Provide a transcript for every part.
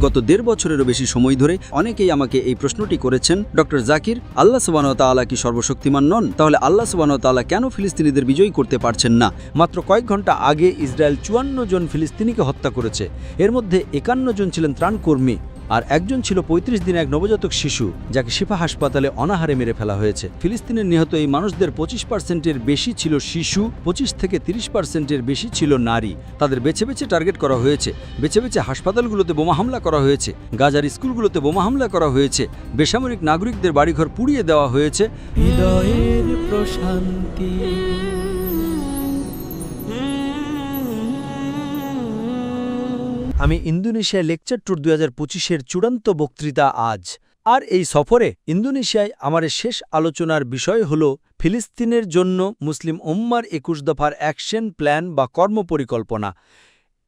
গত ১.৫ বছরেরও বেশি সময় ধরে অনেকেই আমাকে এই প্রশ্নটি করেছেন, ডক্টর জাকির, আল্লাহ সুবহানাহু ওয়া তাআলা কি সর্বশক্তিমান নন? তাহলে আল্লাহ সুবহানাহু ওয়া তাআলা কেন ফিলিস্তিনিদের বিজয়ী করতে পারছেন না? মাত্র কয়েক ঘন্টা আগে ইসরায়েল ৫৪ জন ফিলিস্তিনিকে হত্যা করেছে। এর মধ্যে ৫১ জন ছিলেন ত্রাণকর্মী, আর একজন ছিল ৩৫ দিনে এক নবজাতক শিশু, যাকে শিফা হাসপাতালে অনাহারে মেরে ফেলা হয়েছে। ফিলিস্তিনের নিহত এই মানুষদের ২৫%-এর বেশি ছিল শিশু, ২৫ থেকে ৩০%-এর বেশি ছিল নারী। তাদের বেছে বেছে টার্গেট করা হয়েছে, বেছে বেছে হাসপাতালগুলোতে বোমা হামলা করা হয়েছে, গাজার স্কুলগুলোতে বোমা হামলা করা হয়েছে, বেসামরিক নাগরিকদের বাড়িঘর পুড়িয়ে দেওয়া হয়েছে। হৃদয়ের প্রশান্তি। আমি ইন্দোনেশিয়ায় লেকচার ট্যুর ২০২৫-এর চূড়ান্ত বক্তৃতা আজ। আর এই সফরে ইন্দোনেশিয়ায় আমার শেষ আলোচনার বিষয় হল ফিলিস্তিনের জন্য মুসলিম উম্মার ২১ দফার অ্যাকশন প্ল্যান বা কর্মপরিকল্পনা।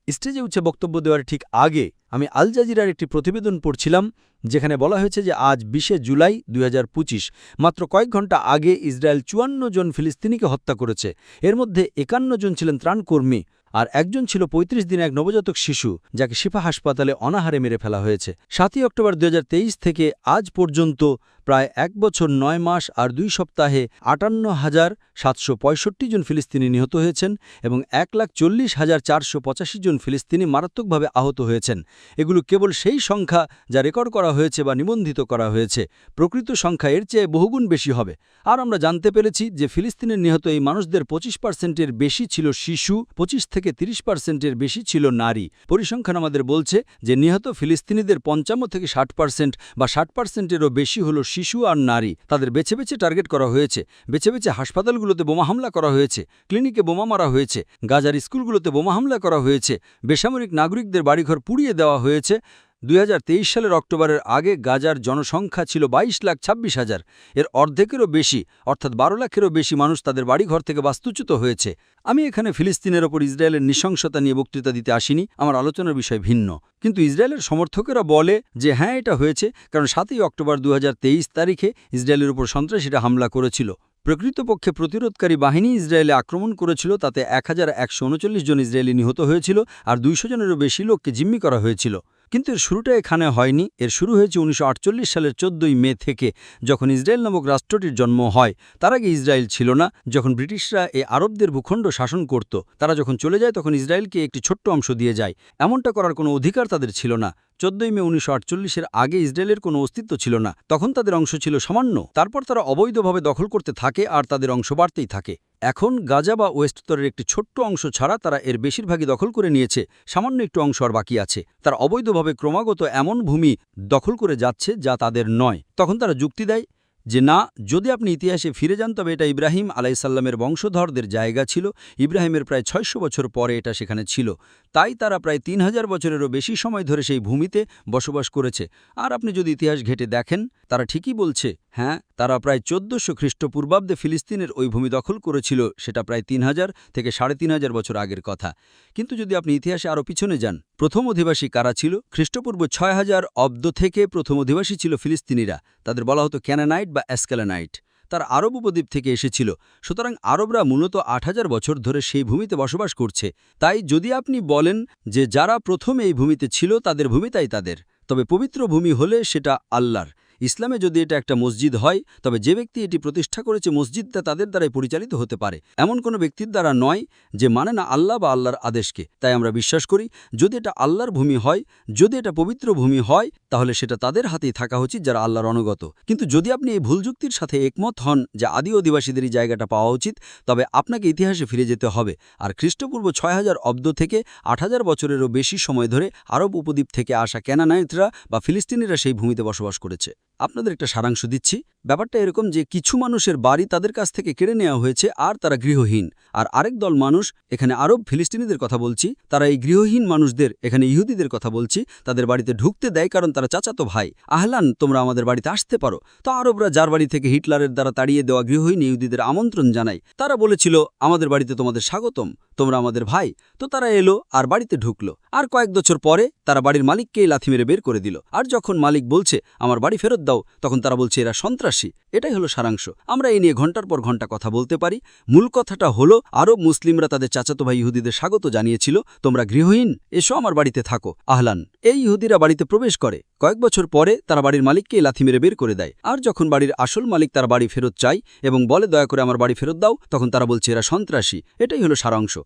স্টেজে উঠে বক্তব্য দেওয়ার ঠিক আগে আমি আল জাজিরার একটি প্রতিবেদন পড়ছিলাম, যেখানে বলা হয়েছে যে আজ ২০শে জুলাই ২০২৫, মাত্র কয়েক ঘন্টা আগে ইসরায়েল ৫৪ জন ফিলিস্তিনিকে হত্যা করেছে। এর মধ্যে ৫১ জন ছিলেন ত্রাণকর্মী, আর একজন ছিল ৩৫ দিনে এক নবজাতক শিশু, যাকে শিফা হাসপাতালে অনাহারে মেরে ফেলা হয়েছে। ৭ই অক্টোবর ২০২৩ থেকে আজ পর্যন্ত প্রায় ১ বছর ৯ মাস আর ২ সপ্তাহে ৫৮,৭৬৫ জন ফিলিস্তিনি নিহত হয়েছেন এবং ১,৪০,৪৮৫ জন ফিলিস্তিনি মারাত্মকভাবে আহত হয়েছেন। এগুলো কেবল সেই সংখ্যা যা রেকর্ড করা হয়েছে বা নিবন্ধিত করা হয়েছে। প্রকৃত সংখ্যা এর চেয়ে বহুগুণ বেশি হবে। আর আমরা জানতে পেরেছি যে ফিলিস্তিনের নিহত এই মানুষদের ২৫%-এর বেশি ছিল শিশু, ২৫ থেকে ৩০%-এর বেশি ছিল নারী। পরিসংখ্যান আমাদের বলছে যে নিহত ফিলিস্তিনিদের ৫৫ থেকে ৬০% বা ৬০%-এরও বেশি হল শিশু আর নারী। তাদের বেছে বেছে টার্গেট করা হয়েছে, বেছে বেছে হাসপাতালগুলোতে বোমা হামলা করা হয়েছে, ক্লিনিকে বোমা মারা হয়েছে, গাজার স্কুলগুলোতে বোমা হামলা করা হয়েছে, বেসামরিক নাগরিকদের বাড়িঘর পুড়িয়ে দেওয়া হয়েছে। ২০২৩ সালের অক্টোবরের আগে গাজার জনসংখ্যা ছিল ২২,২৬,০০০। এর অর্ধেকেরও বেশি, অর্থাৎ ১২ লাখেরও বেশি মানুষ তাদের বাড়িঘর থেকে বাস্তুচ্যুত হয়েছে। আমি এখানে ফিলিস্তিনের ওপর ইসরায়েলের নৃশংসতা নিয়ে বক্তৃতা দিতে আসিনি, আমার আলোচনার বিষয় ভিন্ন। কিন্তু ইসরায়েলের সমর্থকেরা বলে যে হ্যাঁ, এটা হয়েছে কারণ ৭ই অক্টোবর ২০২৩ তারিখে ইসরায়েলের উপর সন্ত্রাসীরা হামলা করেছিল। প্রকৃতপক্ষে প্রতিরোধকারী বাহিনী ইসরায়েলে আক্রমণ করেছিল, তাতে ১,১৩৯ জন ইসরায়েলি নিহত হয়েছিল আর ২০০ জনেরও বেশি লোককে জিম্মি করা হয়েছিল। কিন্তু এর শুরুটা এখানে হয়নি। এর শুরু হয়েছে ১৯৪৮ সালের ১৪ই মে থেকে, যখন ইসরায়েল নামক রাষ্ট্রটির জন্ম হয়। তার আগে ইসরায়েল ছিল না। যখন ব্রিটিশরা এই আরবদের ভূখণ্ড শাসন করত, তারা যখন চলে যায় তখন ইসরায়েলকে একটি ছোট্ট অংশ দিয়ে যায়। এমনটা করার কোনো অধিকার তাদের ছিল না। ১৪ই মে ১৯৪৮-এর আগে ইসরায়েলের কোনো অস্তিত্ব ছিল না। তখন তাদের অংশ ছিল সামান্য। তারপর তারা অবৈধভাবে দখল করতে থাকে আর তাদের অংশ বাড়তেই থাকে। এখন গাজা বা ওয়েস্টতরের একটি ছোট্ট অংশ ছাড়া তারা এর বেশিরভাগই দখল করে নিয়েছে। সামান্য একটু অংশ আর বাকি আছে। তারা অবৈধভাবে ক্রমাগত এমন ভূমি দখল করে যাচ্ছে যা তাদের নয়। তখন তারা যুক্তি দেয় যে না, যদি আপনি ইতিহাসে ফিরে যান তবে এটা ইব্রাহিম আলাইসাল্লামের বংশধরদের জায়গা ছিল। ইব্রাহিমের প্রায় ৬০০ বছর পরে এটা সেখানে ছিল। তাই তারা প্রায় ৩,০০০ বছরেরও বেশি সময় ধরে সেই ভূমিতে বসবাস করেছে। আর আপনি যদি ইতিহাস ঘেঁটে দেখেন, তারা ঠিকই বলছে। হ্যাঁ, তারা প্রায় ১৪০০ খ্রিস্টপূর্বাব্দে ফিলিস্তিনের ওই ভূমি দখল করেছিল। সেটা প্রায় ৩,০০০ থেকে ৩,৫০০ বছর আগের কথা। কিন্তু যদি আপনি ইতিহাসে আরও পিছনে যান, প্রথম অধিবাসী কারা ছিল? খ্রিস্টপূর্ব ৬,০০০ অব্দ থেকে প্রথম অধিবাসী ছিল ফিলিস্তিনিরা। তাদের বলা হতো ক্যানানাইট বা অ্যাসক্যালানাইট। তার আরব উপদ্বীপ থেকে এসেছিল। সুতরাং আরবরা মূলত ৮,০০০ বছর ধরে সেই ভূমিতে বসবাস করছে। তাই যদি আপনি বলেন যে যারা প্রথম এই ভূমিতে ছিল তাদের ভূমিটাই তাদের, তবে পবিত্র ভূমি হলে সেটা আল্লাহর। ইসলামে যদি এটা একটা মসজিদ হয়, তবে যে ব্যক্তি এটি প্রতিষ্ঠা করেছে মসজিদটা তাদের দ্বারাই পরিচালিত হতে পারে, এমন কোনো ব্যক্তির দ্বারা নয় যে মানে না আল্লাহ বা আল্লাহর আদেশকে। তাই আমরা বিশ্বাস করি যদি এটা আল্লাহর ভূমি হয়, যদি এটা পবিত্র ভূমি হয়, তাহলে সেটা তাদের হাতেই থাকা উচিত যারা আল্লাহর অনুগত। কিন্তু যদি আপনি এই ভুল যুক্তির সাথে একমত হন যে আদি অধিবাসীদেরই জায়গাটা পাওয়া উচিত, তবে আপনাকে ইতিহাসে ফিরে যেতে হবে। আর খ্রিস্টপূর্ব ৬,০০০ অব্দ থেকে ৮,০০০ বছরেরও বেশি সময় ধরে আরব উপদ্বীপ থেকে আসা ক্যানানাইটরা বা ফিলিস্তিনিরা সেই ভূমিতে বসবাস করেছে। আপনাদের একটা সারাংশ দিচ্ছি। ব্যাপারটা এরকম যে কিছু মানুষের বাড়ি তাদের কাছ থেকে কেড়ে নেওয়া হয়েছে আর তারা গৃহহীন। আর আরেক দল মানুষ, এখানে আরব ফিলিস্তিনিদের কথা বলছি, তারা এই গৃহহীন মানুষদের, এখানে ইহুদিদের কথা বলছি, তাদের বাড়িতে ঢুকতে দেয় কারণ তারা চাচাতো ভাই। আহলান, তোমরা আমাদের বাড়িতে আসতে পারো। তো আরবরা যার বাড়ি থেকে হিটলারের দ্বারা তাড়িয়ে দেওয়া গৃহহীন ইহুদিদের আমন্ত্রণ জানায়। তারা বলেছিল আমাদের বাড়িতে তোমাদের স্বাগতম, তোমরা আমাদের ভাই। তো তারা এলো আর বাড়িতে ঢুকলো। আর কয়েক বছর পরে তারা বাড়ির মালিককেই লাথি মেরে বের করে দিল। আর যখন মালিক বলছে আমার বাড়ি ফেরত দাও, তখন তারা বলছে এরা সন্ত্রাসী। সন্ত্রাসী। এটাই হলো সারাংশ। আমরা এই নিয়ে ঘন্টার পর ঘন্টা কথা বলতে পারি। মূল কথাটা হলো আরব মুসলিমরা তাদের চাচাতো ভাই ইহুদিদের স্বাগত জানিয়েছিল, তোমরা গৃহহীন, এসো আমার বাড়িতে থাকো, আহলান। এই ইহুদিরা বাড়িতে প্রবেশ করে, কয়েক বছর পরে তারা বাড়ির মালিককে লাথি মেরে বের করে দেয়। আর যখন বাড়ির আসল মালিক তার বাড়ি ফেরত চায় এবং বলে দয়া করে আমার বাড়ি ফেরত দাও, তখন তারা বলছে এরা সন্ত্রাসী। এটাই হলো সারাংশ।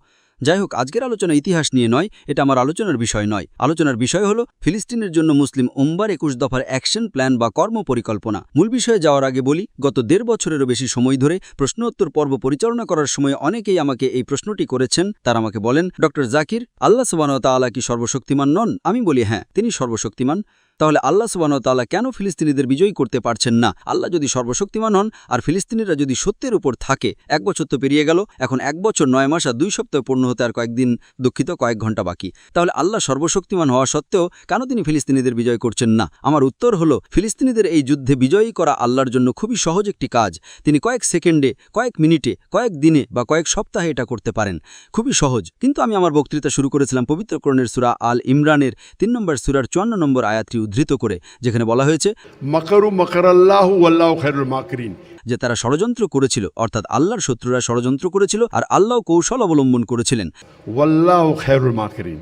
যাই হোক, আজকের আলোচনা ইতিহাস নিয়ে নয়, এটা আমার আলোচনার বিষয় নয়। আলোচনার বিষয় হলো ফিলিস্তিনের জন্য মুসলিম উম্মার 21 দফার অ্যাকশন প্ল্যান বা কর্মপরিকল্পনা। মূল বিষয়ে যাওয়ার আগে বলি, গত 1.5 বছরেরও বেশি সময় ধরে প্রশ্নোত্তর পর্ব পরিচালনা করার সময় অনেকেই আমাকে এই প্রশ্নটি করেছেন। তারা আমাকে বলেন, ডক্টর জাকির, আল্লাহ সুবহানাহু ওয়া তাআলা কি সর্বশক্তিমান নন? আমি বলি হ্যাঁ, তিনি সর্বশক্তিমান। তাহলে আল্লাহ সুবহানাহু ওয়া তাআলা কেন ফিলিস্তিনিদের বিজয়ী করতে পারছেন না? আল্লাহ যদি সর্বশক্তিমান হন আর ফিলিস্তিনিরা যদি সত্যের উপর থাকে, 1 বছর তো পেরিয়ে গেল, এখন 1 বছর 9 মাস আর 2 সপ্তাহ পূর্ণ হতে আর কয়েকদিন, কয়েক ঘন্টা বাকি। তাহলে আল্লাহ সর্বশক্তিমান হওয়া সত্ত্বেও কেন তিনি ফিলিস্তিনিদের বিজয় করছেন না? আমার উত্তর হলো, ফিলিস্তিনিদের এই যুদ্ধে বিজয়ী করা আল্লাহর জন্য খুবই সহজ একটি কাজ। তিনি কয়েক সেকেন্ডে, কয়েক মিনিটে, কয়েক দিনে বা কয়েক সপ্তাহে এটা করতে পারেন। খুবই সহজ। কিন্তু আমি আমার বক্তৃতা শুরু করেছিলাম পবিত্র কোরআনের সূরা আল ইমরানের 3 নম্বর সূরার 54 নম্বর আয়াতটি উদ্ধৃত করে, যেখানে বলা হয়েছে মাকারু মাকারাল্লাহু ওয়াল্লাহু খায়রুল মাকিরিন, যে তারা ষড়যন্ত্র করেছিল, অর্থাৎ আল্লাহর শত্রুরা ষড়যন্ত্র করেছিল আর আল্লাহ কৌশল অবলম্বন করেছিলেন। ওয়াল্লাহু খায়রুল মাকিরিন।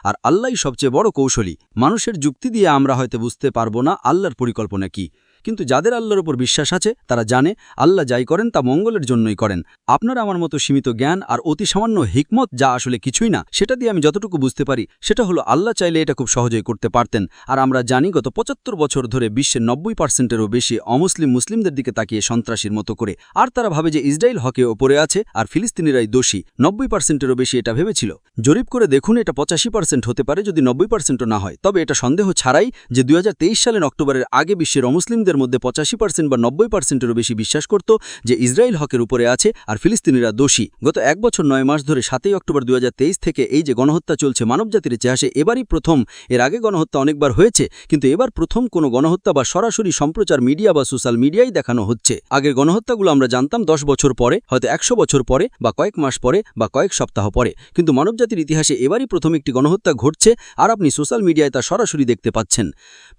আর আল্লাহই সবচেয়ে বড় কৌশলী। মানুষের যুক্তি দিয়ে আমরা হয়তো বুঝতে পারবো না আল্লাহর পরিকল্পনা কি, কিন্তু যাদের আল্লাহর উপর বিশ্বাস আছে তারা জানে আল্লাহ যাই করেন তা মঙ্গলের জন্যই করেন। আপনারা আমার মতো সীমিত জ্ঞান আর অতি সামান্য হিকমত, যা আসলে কিছুই না, সেটা দিয়ে আমি যতটুকু বুঝতে পারি সেটা হলো আল্লাহ চাইলে এটা খুব সহজেই করতে পারতেন। আর আমরা জানি গত 75 বছর ধরে বিশ্বের 90%-এরও বেশি অমুসলিম মুসলিমদের দিকে তাকিয়ে সন্ত্রাসীর মতো করে, আর তারা ভাবে যে ইসরায়েল হকে ওপরে আছে আর ফিলিস্তিনিরাই দোষী। 90%-এরও বেশি এটা ভেবেছিল। জরিপ করে দেখুন, এটা 85% হতে পারে, যদি 90%ও না হয়। তবে এটা সন্দেহ ছাড়াই যে 2023 সালের অক্টোবরের আগে বিশ্বের অমুসলিমদের মধ্যে 85% বা 90%-এরও বেশি বিশ্বাস করত যে ইসরায়েল হকের উপরে আছে আর ফিলিস্তিনিরা দোষী। গত 1 বছর 9 মাস ধরে 7 অক্টোবর 2023 থেকে এই যে গণহত্যা চলছে মানবজাতির ইতিহাসে এবারই প্রথম। এর আগে গণহত্যা অনেকবার হয়েছে, কিন্তু এবার প্রথম কোনো গণহত্যা বা সরাসরি সম্প্রচার মিডিয়া বা সোশ্যাল মিডিয়ায় দেখানো হচ্ছে। আগের গণহত্যাগুলো আমরা জানতাম 10 বছর পরে, হয়তো 100 বছর পরে বা কয়েক মাস পরে বা কয়েক সপ্তাহ পরে, কিন্তু মানবজাতির ইতিহাসে এবারই প্রথম একটি গণহত্যা ঘটছে আর আপনি সোশ্যাল মিডিয়ায় তা সরাসরি দেখতে পাচ্ছেন।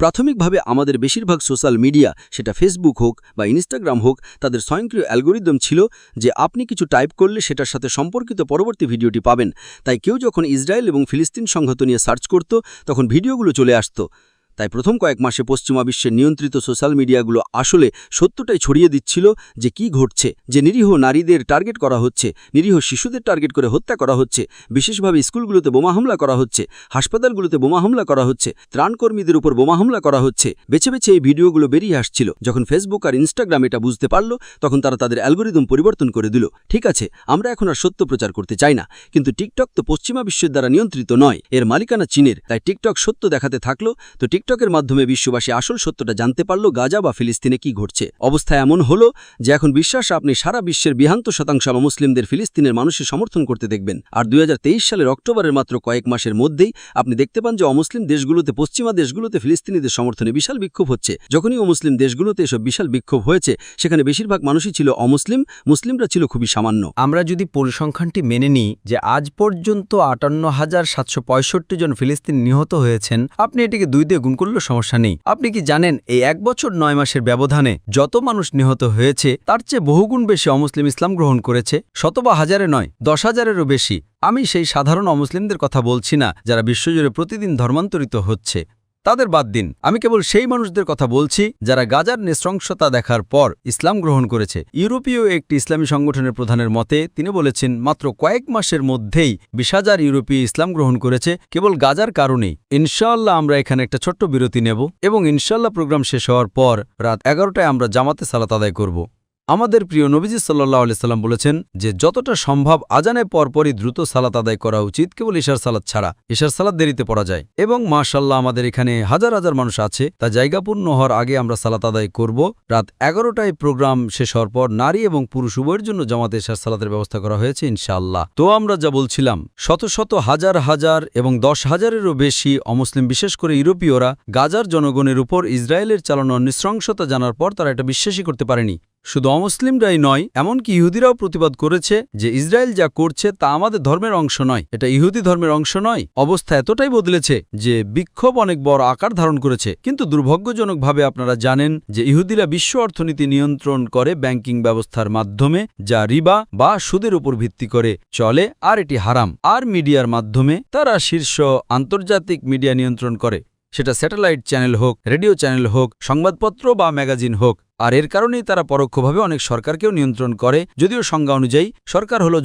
প্রাথমিকভাবে আমাদের বেশিরভাগ সোশ্যাল মিডিয়া, সেটা ফেসবুক হোক বা ইনস্টাগ্রাম হোক, তাদের স্বয়ংক্রিয় অ্যালগোরিদম ছিল যে আপনি কিছু টাইপ করলে সেটার সাথে সম্পর্কিত পরবর্তী ভিডিওটি পাবেন। তাই কেউ যখন ইসরায়েল এবং ফিলিস্তিন সংঘাত নিয়ে সার্চ করত, তখন ভিডিওগুলো চলে আসত। তাই প্রথম কয়েক মাসে পশ্চিমা বিশ্বের নিয়ন্ত্রিত সোশ্যাল মিডিয়াগুলো আসলে সত্যটাই ছড়িয়ে দিচ্ছিল যে কি ঘটছে, যে নিরীহ নারীদের টার্গেট করা হচ্ছে, নিরীহ শিশুদের টার্গেট করে হত্যা করা হচ্ছে, বিশেষভাবে স্কুলগুলোতে বোমা হামলা করা হচ্ছে, হাসপাতালগুলোতে বোমা হামলা করা হচ্ছে, ত্রাণকর্মীদের উপর বোমা হামলা করা হচ্ছে। বেছে বেছে এই ভিডিওগুলো বেরিয়ে আসছিল। যখন ফেসবুক আর ইনস্টাগ্রাম এটা বুঝতে পারল, তখন তারা তাদের অ্যালগোরিদম পরিবর্তন করে দিল। ঠিক আছে, আমরা এখন আর সত্য প্রচার করতে চাই না, কিন্তু টিকটক তো পশ্চিমা বিশ্বের দ্বারা নিয়ন্ত্রিত নয়, এর মালিকানা চীনের। তাই টিকটক সত্য দেখাতে থাকলো। তো টিকটকের মাধ্যমে বিশ্ববাসী আসল সত্যটা জানতে পারল গাজা বা ফিলিস্তিনে কি ঘটছে। অবস্থা এমন হলো যে এখন বিশ্বাস আপনি সারা বিশ্বের 92% মুসলিমদের ফিলিস্তিনের মানুষের সমর্থন করতে দেখবেন। আর 2023 সালের অক্টোবরের মাত্র কয়েক মাসের মধ্যেই আপনি দেখতে পান যে অমুসলিম দেশগুলোতে, পশ্চিমা দেশগুলোতে ফিলিস্তিনিদের সমর্থনে বিশাল বিক্ষোভ হচ্ছে। যখনই অমুসলিম দেশগুলোতে এসব বিশাল বিক্ষোভ হয়েছে, সেখানে বেশিরভাগ মানুষই ছিল অমুসলিম, মুসলিমরা ছিল খুবই সামান্য। আমরা যদি পরিসংখ্যানটি মেনে নিই যে আজ পর্যন্ত 58,765 জন ফিলিস্তিন নিহত হয়েছেন, আপনি এটিকে 2 দিয়ে গুণ করলেও সমস্যা নেই। আপনি কি জানেন এই 1 বছর 9 মাসের ব্যবধানে যত মানুষ নিহত হয়েছে তার চেয়ে বহুগুণ বেশি অমুসলিম ইসলাম গ্রহণ করেছে? শত বা হাজারে নয়, 10,000-এরও বেশি। আমি সেই সাধারণ অমুসলিমদের কথা বলছি না যারা বিশ্বজুড়ে প্রতিদিন ধর্মান্তরিত হচ্ছে, তাদের বাদ দিন। আমি কেবল সেই মানুষদের কথা বলছি যারা গাজার নৃশংসতা দেখার পর ইসলাম গ্রহণ করেছে। ইউরোপীয় একটি ইসলামী সংগঠনের প্রধানের মতে তিনি বলেছেন মাত্র কয়েক মাসের মধ্যেই 20,000 ইউরোপীয় ইসলাম গ্রহণ করেছে কেবল গাজার কারণেই। ইনশাআল্লাহ আমরা এখানে একটা ছোট্ট বিরতি নেব এবং ইনশাআল্লাহ প্রোগ্রাম শেষ হওয়ার পর রাত 11টায় আমরা জামাতে সালাত আদায় করব। আমাদের প্রিয় নবীজি সাল্লাল্লাহু আলাইহি সাল্লাম বলেছেন যে যতটা সম্ভব আজানের পরপরই দ্রুত সালাত আদায় করা উচিত, কেবল ইশার সালাত ছাড়া। ইশার সালাত দেরিতে পড়া যায়। এবং মাশাআল্লাহ আমাদের এখানে হাজার হাজার মানুষ আছে, তা জায়গা পূর্ণ হওয়ার আগে আমরা সালাত আদায় করব। রাত 11টায় প্রোগ্রাম শেষ হওয়ার পর নারী এবং পুরুষ উভয়ের জন্য জামাতে ইশার সালাতের ব্যবস্থা করা হয়েছে ইনশাআল্লাহ। তো আমরা যা বলছিলাম, শত শত হাজার হাজার এবং 10,000-এরও বেশি অমুসলিম, বিশেষ করে ইউরোপীয়রা গাজার জনগণের উপর ইসরায়েলের চালানো নৃশংসতা জানার পর তারা এটা বিশ্বাসই করতে পারেনি। শুধু অমুসলিমরাই নয়, এমনকি ইহুদিরাও প্রতিবাদ করেছে যে ইসরায়েল যা করছে তা আমাদের ধর্মের অংশ নয়, এটা ইহুদি ধর্মের অংশ নয়। অবস্থা এতটাই বদলেছে যে বিক্ষোভ অনেক বড় আকার ধারণ করেছে। কিন্তু দুর্ভাগ্যজনকভাবে আপনারা জানেন যে ইহুদিরা বিশ্ব অর্থনীতি নিয়ন্ত্রণ করে ব্যাংকিং ব্যবস্থার মাধ্যমে, যা রিবা বা সুদের উপর ভিত্তি করে চলে, আর এটি হারাম। আর মিডিয়ার মাধ্যমে তারা শীর্ষ আন্তর্জাতিক মিডিয়া নিয়ন্ত্রণ করে, সেটা স্যাটেলাইট চ্যানেল হোক, রেডিও চ্যানেল হোক, সংবাদপত্র বা ম্যাগাজিন হোক। আর এর কারণেই তারা পরোক্ষভাবে অনেক সরকারকেও নিয়ন্ত্রণ করে, যদিও সংজ্ঞা অনুযায়ী সরকার হলো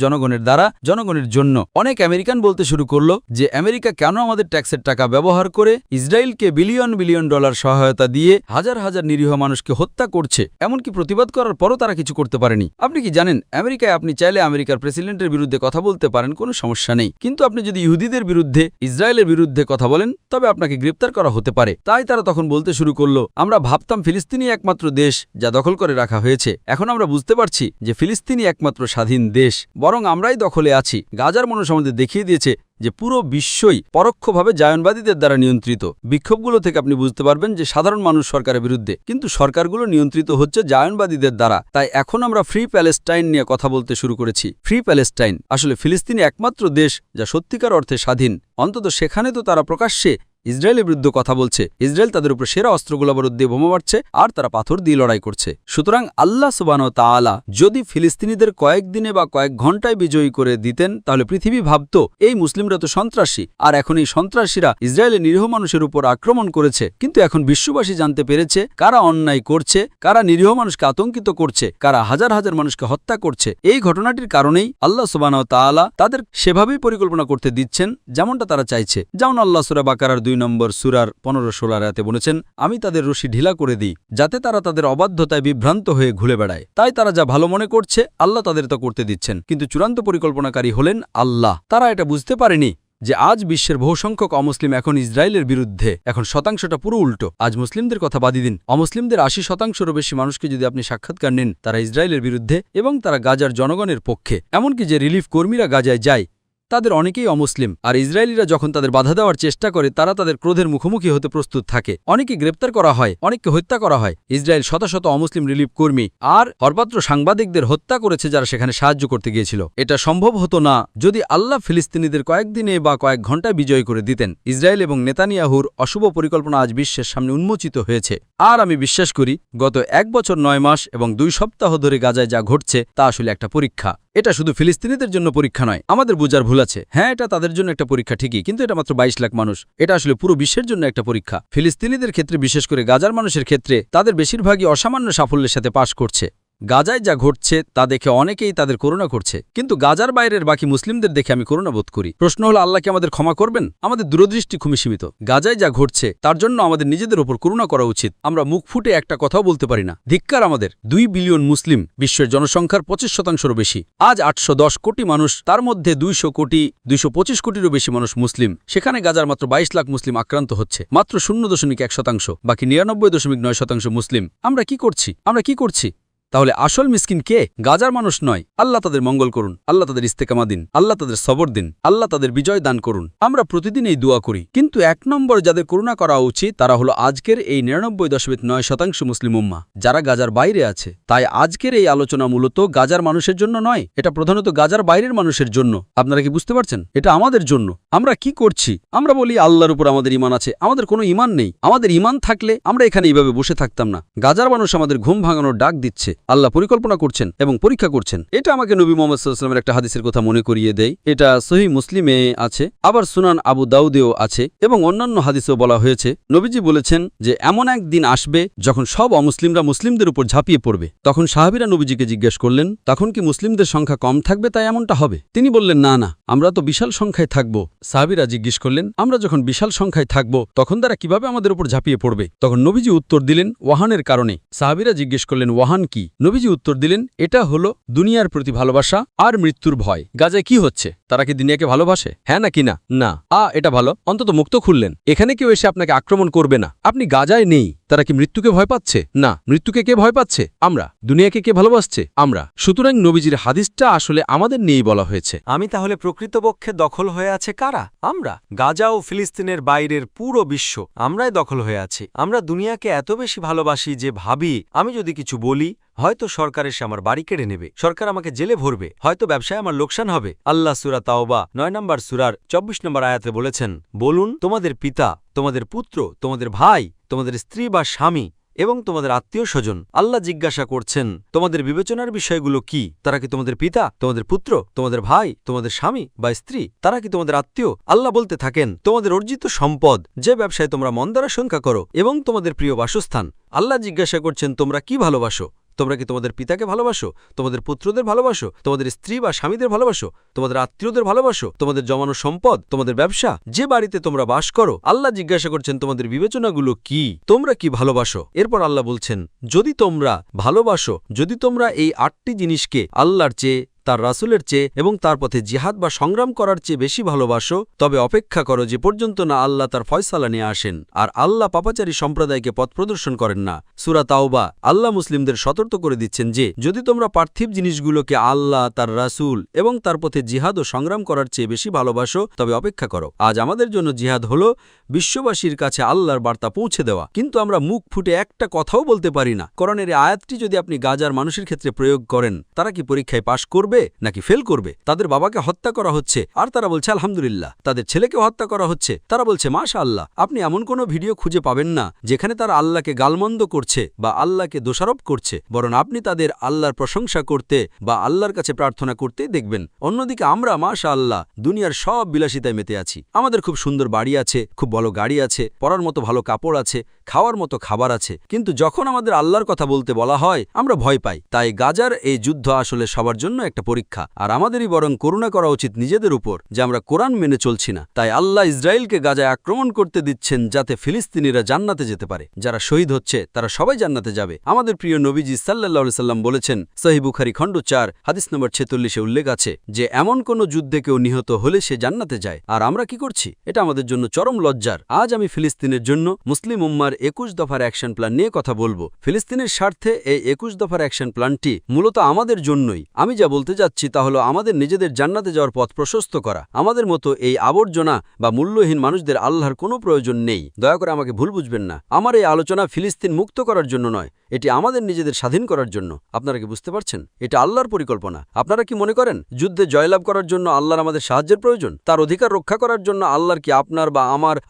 জনগণের দ্বারা, জনগণের জন্য। অনেক আমেরিকান বলতে শুরু করলো যে আমেরিকা কেন আমাদের ট্যাক্সের টাকা ব্যবহার করে ইসরায়েলকে বিলিয়ন বিলিয়ন ডলার সহায়তা দিয়ে হাজার হাজার নিরীহ মানুষকে হত্যা করছে। এমনকি প্রতিবাদ করার পরও তারা কিছু করতে পারেনি। আপনি কি জানেন, আমেরিকায় আপনি চাইলে আমেরিকার প্রেসিডেন্টের বিরুদ্ধে কথা বলতে পারেন, কোনো সমস্যা নেই। কিন্তু আপনি যদি ইহুদিদের বিরুদ্ধে, ইসরায়েলের বিরুদ্ধে কথা বলেন, তবে আপনাকে গ্রেপ্তার করা হতে পারে। তাই তারা তখন বলতে শুরু করলো, আমরা ভাবতাম ফিলিস্তিনি একমাত্র দেশ যা দখল করে রাখা হয়েছে। এখন আমরা বুঝতে পারছি যে ফিলিস্তিনি একমাত্র স্বাধীন দেশ, বরং আমরাই দখলে আছি। গাজার মানুষ আমাদের দেখিয়ে দিয়েছে যে পুরো বিশ্বই পরোক্ষভাবে জায়নবাদীদের দ্বারা নিয়ন্ত্রিত। বিক্ষোভগুলো থেকে আপনি বুঝতে পারবেন যে সাধারণ মানুষ সরকারের বিরুদ্ধে, কিন্তু সরকারগুলো নিয়ন্ত্রিত হচ্ছে জায়নবাদীদের দ্বারা। তাই এখন আমরা ফ্রি প্যালেস্টাইন নিয়ে কথা বলতে শুরু করেছি। ফ্রি প্যালেস্টাইন আসলে ফিলিস্তিনি একমাত্র দেশ যা সত্যিকার অর্থে স্বাধীন। অন্তত সেখানে তো তারা প্রকাশ্যে ইসরায়েলের বিরুদ্ধে কথা বলছে। ইসরায়েল তাদের উপর সেরা অস্ত্রগুলো বারুদ দিয়ে বোমা মারছে, আর তারা পাথর দিয়ে লড়াই করছে। সুতরাং আল্লাহ সুবহানাহু ওয়া তাআলা যদি ফিলিস্তিনিদের কয়েকদিনে বা কয়েক ঘন্টায় বিজয়ী করে দিতেন, তাহলে পৃথিবী ভাবত এই মুসলিমরা তো সন্ত্রাসী, আর এখন এই সন্ত্রাসীরা ইসরায়েলের নিরীহ মানুষের উপর আক্রমণ করেছে। কিন্তু এখন বিশ্ববাসী জানতে পেরেছে কারা অন্যায় করছে, কারা নিরীহ মানুষকে আতঙ্কিত করছে, কারা হাজার হাজার মানুষকে হত্যা করছে। এই ঘটনাটির কারণেই আল্লাহ সুবহানাহু ওয়া তাআলা তাদের সেভাবেই পরিকল্পনা করতে দিচ্ছেন যেমনটা তারা চাইছে। যেমন আল্লাহ সূরা বাকারার 2 নম্বর সূরার 15-16 আয়াতে বলেছেন, আমি তাদের রশি ঢিলা করে দিই যাতে তারা তাদের অবাধ্যতায় বিভ্রান্ত হয়ে ঘুরে বেড়ায়। তাই তারা যা ভালো মনে করছে আল্লাহ তাদের তা করতে দিচ্ছেন, কিন্তু চূড়ান্ত পরিকল্পনাকারী হলেন আল্লাহ। তারা এটা বুঝতে পারেনি যে আজ বিশ্বের বহুসংখ্যক অমুসলিম এখন ইসরায়েলের বিরুদ্ধে। এখন শতাংশটা পুরো উল্টো। আজ মুসলিমদের কথা বাদই দিন, অমুসলিমদের 80%-রও বেশি মানুষকে যদি আপনি সাক্ষাৎকার নেন, তারা ইসরায়েলের বিরুদ্ধে এবং তারা গাজার জনগণের পক্ষে। এমনকি যে রিলিফ কর্মীরা গাজায় যায় তাদের অনেকেই অমুসলিম। আর ইসরায়েলিরা যখন তাদের বাধা দেওয়ার চেষ্টা করে, তারা তাদের ক্রোধের মুখোমুখি হতে প্রস্তুত থাকে। অনেকে গ্রেপ্তার করা হয়, অনেককে হত্যা করা হয়। ইসরায়েল শত শত অমুসলিম রিলিফ কর্মী আর হরপাত্র সাংবাদিকদের হত্যা করেছে যারা সেখানে সাহায্য করতে গিয়েছিল। এটা সম্ভব হতো না যদি আল্লাহ ফিলিস্তিনিদের কয়েকদিনে বা কয়েক ঘণ্টায় বিজয় করে দিতেন। ইসরায়েল এবং নেতানিয়াহুর অশুভ পরিকল্পনা আজ বিশ্বের সামনে উন্মোচিত হয়েছে। আর আমি বিশ্বাস করি গত 1 বছর 9 মাস এবং 2 সপ্তাহ ধরে গাজায় যা ঘটছে তা আসলে একটা পরীক্ষা। এটা শুধু ফিলিস্তিনিদের জন্য পরীক্ষা নয়। আমাদের বোঝার ভুল আছে। হ্যাঁ, এটা তাদের জন্য একটা পরীক্ষা ঠিকই, কিন্তু এটা মাত্র 22 লাখ মানুষ। এটা আসলে পুরো বিশ্বের জন্য একটা পরীক্ষা। ফিলিস্তিনিদের ক্ষেত্রে, বিশেষ করে গাজার মানুষের ক্ষেত্রে, তাদের বেশিরভাগই অসামান্য সাফল্যের সাথে পাশ করছে। গাজায় যা ঘটছে তা দেখে অনেকেই তাদের করুণা করছে, কিন্তু গাজার বাইরের বাকি মুসলিমদের দেখে আমি করুণা বোধ করি। প্রশ্ন হলো, আল্লাহ কি আমাদের ক্ষমা করবেন? আমাদের দূরদৃষ্টি খুবই সীমিত। গাজায় যা ঘটছে তার জন্য আমাদের নিজেদের ওপর করুণা করা উচিত। আমরা মুখ ফুটে একটা কথাও বলতে পারি না। ধিক্কার আমাদের। 2 বিলিয়ন মুসলিম, বিশ্বের জনসংখ্যার 25%-রও বেশি। আজ 810 কোটি মানুষ, তার মধ্যে 225 কোটিরও বেশি মানুষ মুসলিম। সেখানে গাজার মাত্র 22 লাখ মুসলিম আক্রান্ত হচ্ছে, মাত্র 0.1%। বাকি 99.9% মুসলিম। আমরা কি করছি? তাহলে আসল মিসকিন কে? গাজার মানুষ নয়। আল্লাহ তাদের মঙ্গল করুন, আল্লাহ তাদের ইস্তেকামা দিন, আল্লাহ তাদের সবর দিন, আল্লাহ তাদের বিজয় দান করুন। আমরা প্রতিদিন এই দোয়া করি, কিন্তু 1 নম্বর যাদের করুণা করা উচিত তারা হলো আজকের এই 99.9% মুসলিম উম্মাহ যারা গাজার বাইরে আছে। তাই আজকের এই আলোচনা মূলত গাজার মানুষের জন্য নয়, এটা প্রধানত গাজার বাইরের মানুষের জন্য। আপনারা কি বুঝতে পারছেন? এটা আমাদের জন্য। আমরা কি করছি? আমরা বলি আল্লাহর উপর আমাদের ঈমান আছে। আমাদের কোনো ঈমান নেই। আমাদের ঈমান থাকলে আমরা এখানে এইভাবে বসে থাকতাম না। গাজার মানুষ আমাদের ঘুম ভাঙানোর ডাক দিচ্ছে। আল্লাহ পরিকল্পনা করছেন এবং পরীক্ষা করছেন। এটা আমাকে নবী মুহাম্মদ সাল্লাল্লাহু আলাইহি ওয়াসাল্লামের একটা হাদিসের কথা মনে করিয়ে দেয়। এটা সহিহ মুসলিমে আছে, আবার সুনান আবু দাউদেও আছে এবং অন্যান্য হাদিসেও বলা হয়েছে। নবীজি বলেছেন যে এমন এক দিন আসবে যখন সব অমুসলিমরা মুসলিমদের উপর ঝাঁপিয়ে পড়বে। তখন সাহাবীরা নবীজিকে জিজ্ঞেস করলেন, তখন কি মুসলিমদের সংখ্যা কম থাকবে তাই এমনটা হবে? তিনি বললেন, না, আমরা তো বিশাল সংখ্যায় থাকব। সাহাবীরা জিজ্ঞেস করলেন, আমরা যখন বিশাল সংখ্যায় থাকব তখন তারা কিভাবে আমাদের উপর ঝাঁপিয়ে পড়বে? তখন নবীজি উত্তর দিলেন, ওয়াহানের কারণে। সাহাবীরা জিজ্ঞেস করলেন, ওয়াহান কি? নবীজি উত্তর দিলেন, এটা হলো দুনিয়ার প্রতি ভালোবাসা আর মৃত্যুর ভয়। গাজায় কি হচ্ছে? তারা কি দুনিয়াকে ভালোবাসে? হ্যাঁ নাকি না? এটা ভালো। অন্তত মুক্ত খুললেন। এখানে কেউ এসে আপনাকে আক্রমণ করবে না। আপনি গাজায় নেই, তারা কি মৃত্যুকে ভয় পাচ্ছে? না। মৃত্যুকে কে ভয় পাচ্ছে? আমরা। দুনিয়াকে কে ভালোবাসছে? আমরা। সুতরাং নবীজির হাদিসটা আসলে আমাদের নিয়েই বলা হয়েছে। আমি তাহলে প্রকৃতপক্ষে দখল হয়ে আছে কারা? আমরা। গাজা ও ফিলিস্তিনের বাইরের পুরো বিশ্ব আমরাই দখল হয়ে আছি। আমরা দুনিয়াকে এত বেশি ভালোবাসি যে ভাবি আমি যদি কিছু বলি হয়তো সরকার এসে আমার বাড়ি কেড়ে নেবে, সরকার আমাকে জেলে ভরবে, হয়তো ব্যবসায় আমার লোকসান হবে। আল্লাহ সূরা তাওবা ৯ নম্বর সূরার ২৪ নম্বর আয়াতে বলেছেন, বলুন তোমাদের পিতা, তোমাদের পুত্র, তোমাদের ভাই, তোমাদের স্ত্রী বা স্বামী এবং তোমাদের আত্মীয় স্বজন। আল্লাহ জিজ্ঞাসা করছেন তোমাদের বিবেচনার বিষয়গুলো কি? তারা কি তোমাদের পিতা, তোমাদের পুত্র, তোমাদের ভাই, তোমাদের স্বামী বা স্ত্রী? তারা কি তোমাদের আত্মীয়? আল্লাহ বলতে থাকেন তোমাদের অর্জিত সম্পদ, যে ব্যবসায় তোমরা মন্দার আশঙ্কা করো, এবং তোমাদের প্রিয় বাসস্থান। আল্লাহ জিজ্ঞাসা করছেন তোমরা কি ভালোবাসো? তোমরা কি তোমাদের পিতাকে ভালোবাসো, তোমাদের পুত্রদের ভালোবাসো, তোমাদের স্ত্রী বা স্বামীদের ভালোবাসো, তোমাদের আত্মীয়দের ভালোবাসো, তোমাদের জমানো সম্পদ, তোমাদের ব্যবসা, যে বাড়িতে তোমরা বাস করো? আল্লাহ জিজ্ঞাসা করছেন তোমাদের বিবেচনাগুলো কি? তোমরা কি ভালোবাসো? এরপর আল্লাহ বলছেন যদি তোমরা ভালোবাসো, যদি তোমরা এই ৮টি জিনিসকে আল্লাহর চেয়ে, তার রাসূলের চেয়ে এবং তার পথে জিহাদ বা সংগ্রাম করার চেয়ে বেশি ভালোবাসো, তবে অপেক্ষা করো যে পর্যন্ত না আল্লাহ তার ফয়সালা নিয়ে আসেন। আর আল্লাহ পাপাচারী সম্প্রদায়কে পথ প্রদর্শন করেন না। সূরা তাওবা। আল্লাহ মুসলিমদের সতর্ক করে দিচ্ছেন যে যদি তোমরা পার্থিব জিনিসগুলোকে আল্লাহ, তার রাসূল এবং তার পথে জিহাদ ও সংগ্রাম করার চেয়ে বেশি ভালোবাসো, তবে অপেক্ষা করো। আজ আমাদের জন্য জিহাদ হলো বিশ্ববাসীর কাছে আল্লাহর বার্তা পৌঁছে দেওয়া, কিন্তু আমরা মুখ ফুটে একটা কথাও বলতে পারি না। কোরআনের এই আয়াতটি যদি আপনি গাজার মানুষের ক্ষেত্রে প্রয়োগ করেন, তারা কি পরীক্ষায় পাশ করবে নাকি ফেল করবে? তাদের বাবাকে হত্যা করা হচ্ছে আর তারা বলছে আলহামদুলিল্লাহ। তাদের ছেলেকে হত্যা করা হচ্ছে, তারা বলছে মাশাআল্লাহ। আপনি এমন কোনো ভিডিও খুঁজে পাবেন না যেখানে তারা আল্লাহকে গালমন্দ করছে বা আল্লাহকে দোষারোপ করছে, বরং আপনি তাদের আল্লাহর প্রশংসা করতে বা আল্লাহর কাছে প্রার্থনা করতেই দেখবেন। অন্যদিকে আমরা মাশাআল্লাহ দুনিয়ার সব বিলাসিতায় মেতে আছি। আমাদের খুব সুন্দর বাড়ি আছে, খুব ভালো গাড়ি আছে, পরার মতো ভালো কাপড় আছে, খাওয়ার মতো খাবার আছে, কিন্তু যখন আমাদের আল্লাহর কথা বলতে বলা হয় আমরা ভয় পাই। তাই গাজার এই যুদ্ধ আসলে সবার জন্য একটা পরীক্ষা, আর আমাদেরই বরং করুণা করা উচিত নিজেদের উপর যে আমরা কোরআন মেনে চলছি না। তাই আল্লাহ ইসরায়েলকে গাজায় আক্রমণ করতে দিচ্ছেন যাতে ফিলিস্তিনিরা জান্নাতে যেতে পারে। যারা শহীদ হচ্ছে তারা সবাই জান্নাতে যাবে। আমাদের প্রিয় নবীজি সাল্লাল্লাহু আলাইহি সাল্লাম বলেছেন, সহিহ বুখারী খণ্ড ৪ হাদিস নম্বর ৪৬-এ উল্লেখ আছে যে এমন কোন যুদ্ধে কেউ নিহত হলে সে জান্নাতে যায়। আর আমরা কি করছি? এটা আমাদের জন্য চরম লজ্জার। আজ আমি ফিলিস্তিনের জন্য মুসলিম উম্মার ২১ দফার অ্যাকশন প্ল্যান নিয়ে কথা বলবো। ফিলিস্তিনের স্বার্থে এই ২১ দফার অ্যাকশন প্ল্যানটি মূলত আমাদের জন্যই। আমি যা বলতে যাচ্ছি তা হলো আমাদের নিজেদের জান্নাতে যাওয়ার পথ প্রশস্ত করা। আমাদের মতো এই আবর্জনা বা মূল্যহীন মানুষদের আল্লাহর কোনো প্রয়োজন নেই। দয়া করে আমাকে ভুল বুঝবেন না। আমার এই আলোচনা ফিলিস্তিন মুক্ত করার জন্য নয়, এটি আমাদের নিজেদের স্বাধীন করার জন্য। আপনারা কি বুঝতে পারছেন? এটা আল্লাহর পরিকল্পনা। আপনারা কি মনে করেন যুদ্ধে জয়লাভ করার জন্য আল্লাহর আমাদের সাহায্যের প্রয়োজন? তার অধিকার রক্ষা করার জন্য আল্লাহর কি আপনার বা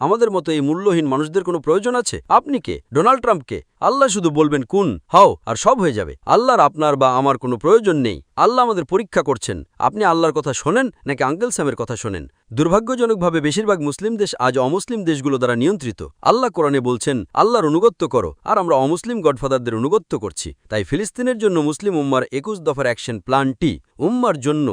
আমাদের মতো এই মূল্যহীন মানুষদের কোনো প্রয়োজন আছে? আপনি কে? ডোনাল্ড ট্রাম্পকে? আল্লাহ শুধু বলবেন কুন হাও আর সব হয়ে যাবে। আল্লাহর আপনার বা আমার কোনো প্রয়োজন নেই। আল্লাহ আমাদের পরীক্ষা করছেন। আপনি আল্লাহর কথা শোনেন নাকি আঙ্কেল স্যামের কথা শোনেন? দুর্ভাগ্যজনকভাবে বেশিরভাগ মুসলিম দেশ আজ অমুসলিম দেশগুলো দ্বারা নিয়ন্ত্রিত। আল্লাহ কোরআনে বলছেন আল্লাহর অনুগত্য করো, আর আমরা অমুসলিম গডফাদারদের অনুগত্য করছি। তাই ফিলিস্তিনের জন্য মুসলিম উম্মার ২১ দফার অ্যাকশন প্ল্যানটি উম্মার জন্য,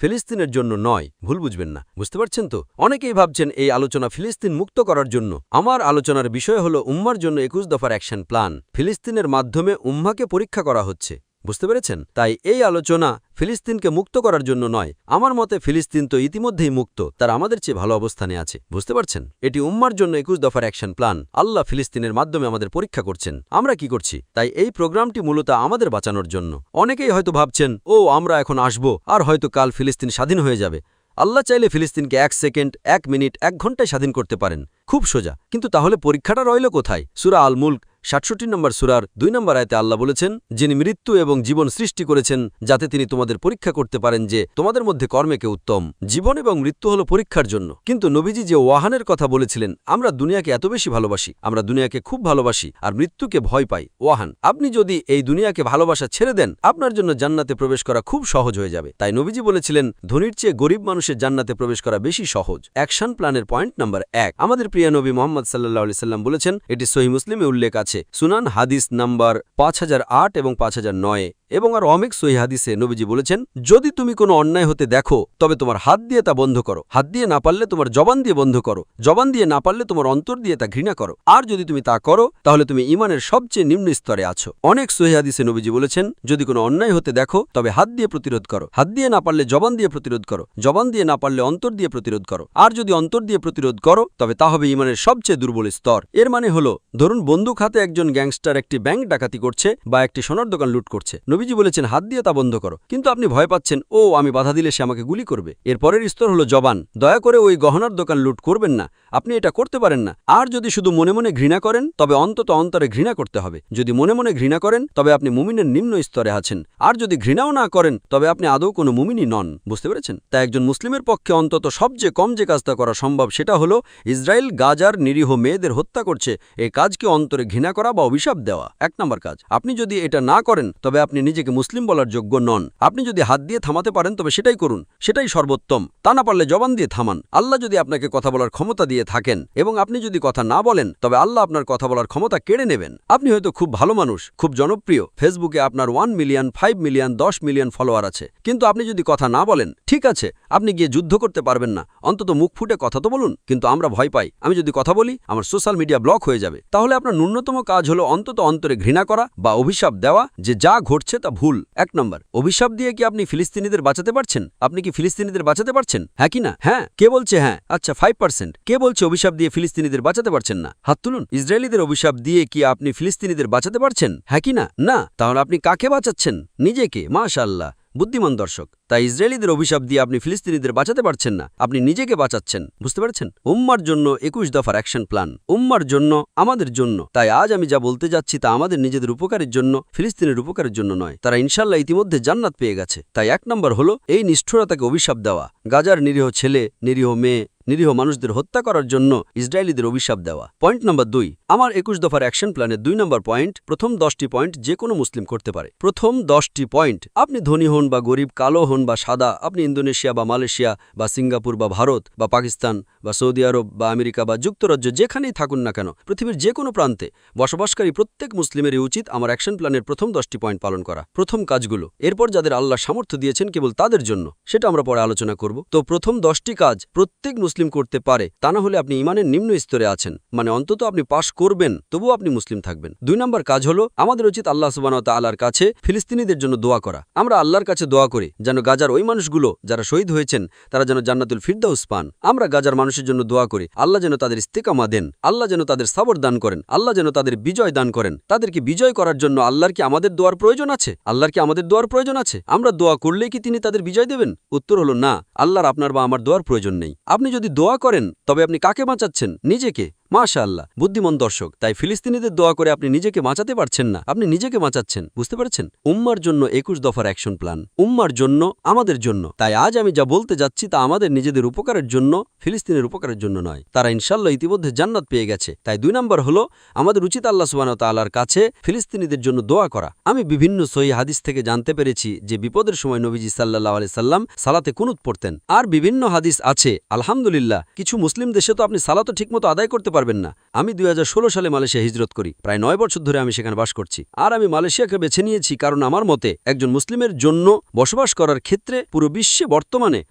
ফিলিস্তিনের জন্য নয়। ভুল বুঝবেন না। বুঝতে পারছেন তো? অনেকেই ভাবছেন এই আলোচনা ফিলিস্তিন মুক্ত করার জন্য। আমার আলোচনার বিষয় হলো উম্মার জন্য ২১ দফার অ্যাকশন প্ল্যান। ফিলিস্তিনের মাধ্যমে উম্মাকে পরীক্ষা করা হচ্ছে। বুঝতে পেরেছেন? তাই এই আলোচনা ফিলিস্তিনকে মুক্ত করার জন্য নয়। আমার মতে ফিলিস্তিন তো ইতিমধ্যেই মুক্ত, তারা আমাদের চেয়ে ভালো অবস্থানে আছে। বুঝতে পারছেন? এটি উম্মার জন্য ২১ দফার অ্যাকশন প্ল্যান। আল্লাহ ফিলিস্তিনের মাধ্যমে আমাদের পরীক্ষা করছেন। আমরা কি করছি? তাই এই প্রোগ্রামটি মূলত আমাদের বাঁচানোর জন্য। অনেকেই হয়তো ভাবছেন আমরা এখন আসব আর হয়তো কাল ফিলিস্তিন স্বাধীন হয়ে যাবে। আল্লাহ চাইলে ফিলিস্তিনকে ১ সেকেন্ড, ১ মিনিট, ১ ঘন্টায় স্বাধীন করতে পারেন। খুব সোজা। কিন্তু তাহলে পরীক্ষাটা রইল কোথায়? সূরা আল মুলক ৬৭ নম্বর সূরার ২ নম্বর আয়াতে আল্লাহ বলেছেন, যিনি মৃত্যু এবং জীবন সৃষ্টি করেছেন যাতে তিনি তোমাদের পরীক্ষা করতে পারেন যে তোমাদের মধ্যে কর্মে কে উত্তম। জীবন এবং মৃত্যু হলো পরীক্ষার জন্য। কিন্তু নবীজি যে ওয়াহানের কথা বলেছিলেন, আমরা দুনিয়াকে এত বেশি ভালোবাসি, আমরা দুনিয়াকে খুব ভালোবাসি আর মৃত্যুকে ভয় পাই। ওয়াহান। আপনি যদি এই দুনিয়াকে ভালোবাসা ছেড়ে দেন, আপনার জন্য জান্নাতে প্রবেশ করা খুব সহজ হয়ে যাবে। তাই নবীজি বলেছিলেন ধনীর চেয়ে গরিব মানুষের জান্নাতে প্রবেশ করা বেশি সহজ। অ্যাকশন প্ল্যানের পয়েন্ট নাম্বার ১। আমাদের প্রিয় নবী মুহাম্মদ সাল্লাল্লাহু আলাইহি সাল্লাম বলেছেন, এটি সহিহ মুসলিমে উল্লেখ আছে, সুনান হাদিস নাম্বার ৫০০৮ এবং ৫০০৯। এবং আর অনেক সহিহ হাদিসে নবীজি বলেছেন, যদি তুমি কোনো অন্যায় হতে দেখো তবে তোমার হাত দিয়ে তা বন্ধ করো, হাত দিয়ে না পারলে তোমার জবান দিয়ে বন্ধ করো, জবান দিয়ে না পারলে তোমার অন্তর দিয়ে তা ঘৃণা করো। আর যদি তুমি তা করো তাহলে তুমি ঈমানের সবচেয়ে নিম্ন স্তরে আছো। অনেক সহিহ হাদিসে নবীজি বলেছেন, যদি কোনো অন্যায় হতে দেখো তবে হাত দিয়ে প্রতিরোধ করো, হাত দিয়ে না পারলে জবান দিয়ে প্রতিরোধ করো, জবান দিয়ে না পারলে অন্তর দিয়ে প্রতিরোধ করো। আর যদি অন্তর দিয়ে প্রতিরোধ করো তবে তা হবে ঈমানের সবচেয়ে দুর্বল স্তর। এর মানে হলো, ধরুন বন্দুক হাতে একজন গ্যাংস্টার একটি ব্যাংক ডাকাতি করছে বা একটি সোনার দোকান লুট করছে। নবীজি বলেছেন হাত দিয়ে তা বন্ধ করো, কিন্তু আপনি ভয় পাচ্ছেন, ও আমি বাধা দিলে সে আমাকে গুলি করবে। এর পরের স্তর হলো জবান। দয়া করে ওই গহনার দোকান লুট করবেন না, আপনি এটা করতে পারেন না। আর যদি শুধু মনে মনে ঘৃণা করেন তবে অন্তত অন্তরে ঘৃণা করতে হবে। যদি মনে মনে ঘৃণা করেন তবে আপনি মুমিনের নিম্ন স্তরে আছেন। আর যদি ঘৃণাও না করেন তবে আপনি আদৌ কোনো মুমিনই নন। বুঝতে পেরেছেন? তাই একজন মুসলিমের পক্ষে অন্তত সবচেয়ে কম যে কাজটা করা সম্ভব সেটা হলো, ইসরায়েল গাজার নিরীহ মেয়েদের হত্যা করছে, এই কাজকে অন্তরে ঘৃণা করা বা অভিশাপ দেওয়া। 1 নম্বর কাজ। আপনি যদি এটা না করেন তবে আপনি নিজেকে মুসলিম বলার যোগ্য নন। আপনি যদি হাত দিয়ে থামাতে পারেন তবে সেটাই করুন, সেটাই সর্বোত্তম। তা না পারলে জবান দিয়ে থামান। আল্লাহ যদি আপনাকে কথা বলার ক্ষমতা দিয়ে থাকেন এবং আপনি যদি কথা না বলেন তবে আল্লাহ আপনার কথা বলার ক্ষমতা কেড়ে নেবেন। আপনি হয়তো খুব ভালো মানুষ, খুব জনপ্রিয়, ফেসবুকে আপনার 1 মিলিয়ন, 5 মিলিয়ন, 10 মিলিয়ন ফলোয়ার আছে, কিন্তু আপনি যদি কথা না বলেন, ঠিক আছে আপনি গিয়ে যুদ্ধ করতে পারবেন না, অন্তত মুখ ফুটে কথা তো বলুন। কিন্তু আমরা ভয় পাই, আমি যদি কথা বলি আমার সোশ্যাল মিডিয়া ব্লক হয়ে যাবে। তাহলে আপনার ন্যূনতম কাজ হলো অন্তত অন্তরে ঘৃণা করা বা অভিশাপ দেওয়া যে যা ঘটছে তা ভুল। 1 নম্বর। অভিশাপ দিয়ে কি আপনি ফিলিস্তিনিদের বাঁচাতে পারছেন? আপনি কি ফিলিস্তিনিদের বাঁচাতে পারছেন? হ্যাঁ কি না? হ্যাঁ। কে বলছে হ্যাঁ? আচ্ছা 5%। কে বলছে অভিশাপ দিয়ে ফিলিস্তিনিদের বাঁচাতে পারছেন না? হাত তুলুন। ইসরায়েলিদের অভিশাপ দিয়ে কি আপনি ফিলিস্তিনিদের বাঁচাতে পারছেন? হ্যাঁ কি না? না। তাহলে আপনি কাকে বাঁচাচ্ছেন? নিজেকে। মাশাআল্লাহ, বুদ্ধিমান দর্শক। তাই ইসরায়েলিদের অভিশাপ দিয়ে আপনি ফিলিস্তিনিদের বাঁচাতে পারছেন না, আপনি নিজেকে বাঁচাচ্ছেন। বুঝতে পারছেন? উম্মার জন্য 21 দফার অ্যাকশন প্ল্যান, উম্মার জন্য, আমাদের জন্য। তাই আজ আমি যা বলতে যাচ্ছি তা আমাদের নিজেদের উপকারের জন্য, ফিলিস্তিনের উপকারের জন্য নয়। তারা ইনশাল্লাহ ইতিমধ্যে জান্নাত পেয়ে গেছে। তাই 1 নম্বর হলো এই নিষ্ঠুরতাকে অভিশাপ দেওয়া, গাজার নিরীহ ছেলে, নিরীহ মেয়ে, নিরীহ মানুষদের হত্যা করার জন্য ইসরায়েলিদের অভিশাপ দেওয়া। পয়েন্ট নম্বর 2, আমার 21 দফার অ্যাকশন প্ল্যানের 2 নম্বর পয়েন্ট, প্রথম 10টি পয়েন্ট যে কোনো মুসলিম করতে পারে। প্রথম 10টি পয়েন্ট, আপনি ধনী হন বা গরিব, কালো হন বা সাদা, আপনি ইন্দোনেশিয়া বা মালয়েশিয়া বা সিঙ্গাপুর বা ভারত বা পাকিস্তান বা সৌদি আরব বা আমেরিকা বা যুক্তরাজ্য, যেখানেই থাকুন না কেন, পৃথিবীর যে কোনো প্রান্তে বসবাসকারী প্রত্যেক মুসলিমেরই উচিত আমার অ্যাকশন প্ল্যানের প্রথম 10টি পয়েন্ট পালন করা, প্রথম কাজগুলো। এরপর যাদের আল্লাহ সামর্থ্য দিয়েছেন কেবল তাদের জন্য, সেটা আমরা পরে আলোচনা করব। তো প্রথম 10টি কাজ প্রত্যেক মুসলিম করতে পারে, তা না হলে আপনি ইমানের নিম্ন স্তরে আছেন, মানে অন্তত আপনি পাশ করবেন তবুও আপনি মুসলিম থাকবেন। 2 নম্বর কাজ হলো আমাদের উচিত আল্লাহ সুবহানাহু ওয়া তাআলার কাছে ফিলিস্তিনিদের জন্য দোয়া করা। আমরা আল্লাহর কাছে দোয়া করি যেন গাজার ওই মানুষগুলো যারা শহীদ হয়েছেন তারা যেন জান্নাতুল ফিরদাউস পান। আমরা গাজার মানুষের জন্য দোয়া করি আল্লাহ যেন তাদের ইস্তেকামা দেন, আল্লাহ যেন তাদের সবর দান করেন, আল্লাহ যেন তাদের বিজয় দান করেন। তাদেরকে বিজয় করার জন্য আল্লাহর কি আমাদের দোয়ার প্রয়োজন আছে? আল্লাহর কি আমাদের দোয়ার প্রয়োজন আছে? আমরা দোয়া করলেই কি তিনি তাদের বিজয় দেবেন? উত্তর হলো না, আল্লাহর আপনার বা আমার দোয়ার প্রয়োজন নেই। আপনি যদি দোয়া করেন তবে আপনি কাকে বাঁচাচ্ছেন? নিজেকে। মাশাআল্লাহ, বুদ্ধিমান দর্শক। তাই ফিলিস্তিনিদের দোয়া করে আপনি নিজেকে বাঁচাতে পারছেন না, আপনি নিজেকে বাঁচাচ্ছেন। বুঝতে পারছেন? উম্মার জন্য 21 দফার অ্যাকশন প্ল্যান, উম্মার জন্য, আমাদের জন্য। তাই আজ আমি যা বলতে যাচ্ছি তা আমাদের নিজেদের উপকারের জন্য, ফিলিস্তিনের উপকারের জন্য নয়। তারা ইনশাল্লাহ ইতিমধ্যে জান্নাত পেয়ে গেছে। তাই 2 নম্বর হলো আমাদের উচিত আল্লাহ সুবহানাহু ওয়া তাআলার কাছে ফিলিস্তিনিদের জন্য দোয়া করা। আমি বিভিন্ন সহিহ হাদিস থেকে জানতে পেরেছি যে বিপদের সময় নবীজি সাল্লাল্লাহু আলাইহি সাল্লাম সালাতে কুনুত পড়তেন। আর বিভিন্ন হাদিস আছে, আলহামদুলিল্লাহ, কিছু মুসলিম দেশে তো আপনি সালাতও ঠিকমতো আদায় করতে পারবেন না। আমি 2016 সালে মালয়েশিয়া হিজরত করি, প্রায় 9 বছর ধরে আমি সেখানে বাস করছি। আর আমি মালয়েশিয়াকে বেছে নিয়েছি কারণ আমার মতে একজন মুসলিমের জন্য বসবাস করার ক্ষেত্রে পুরো বিশ্বে বর্তমানে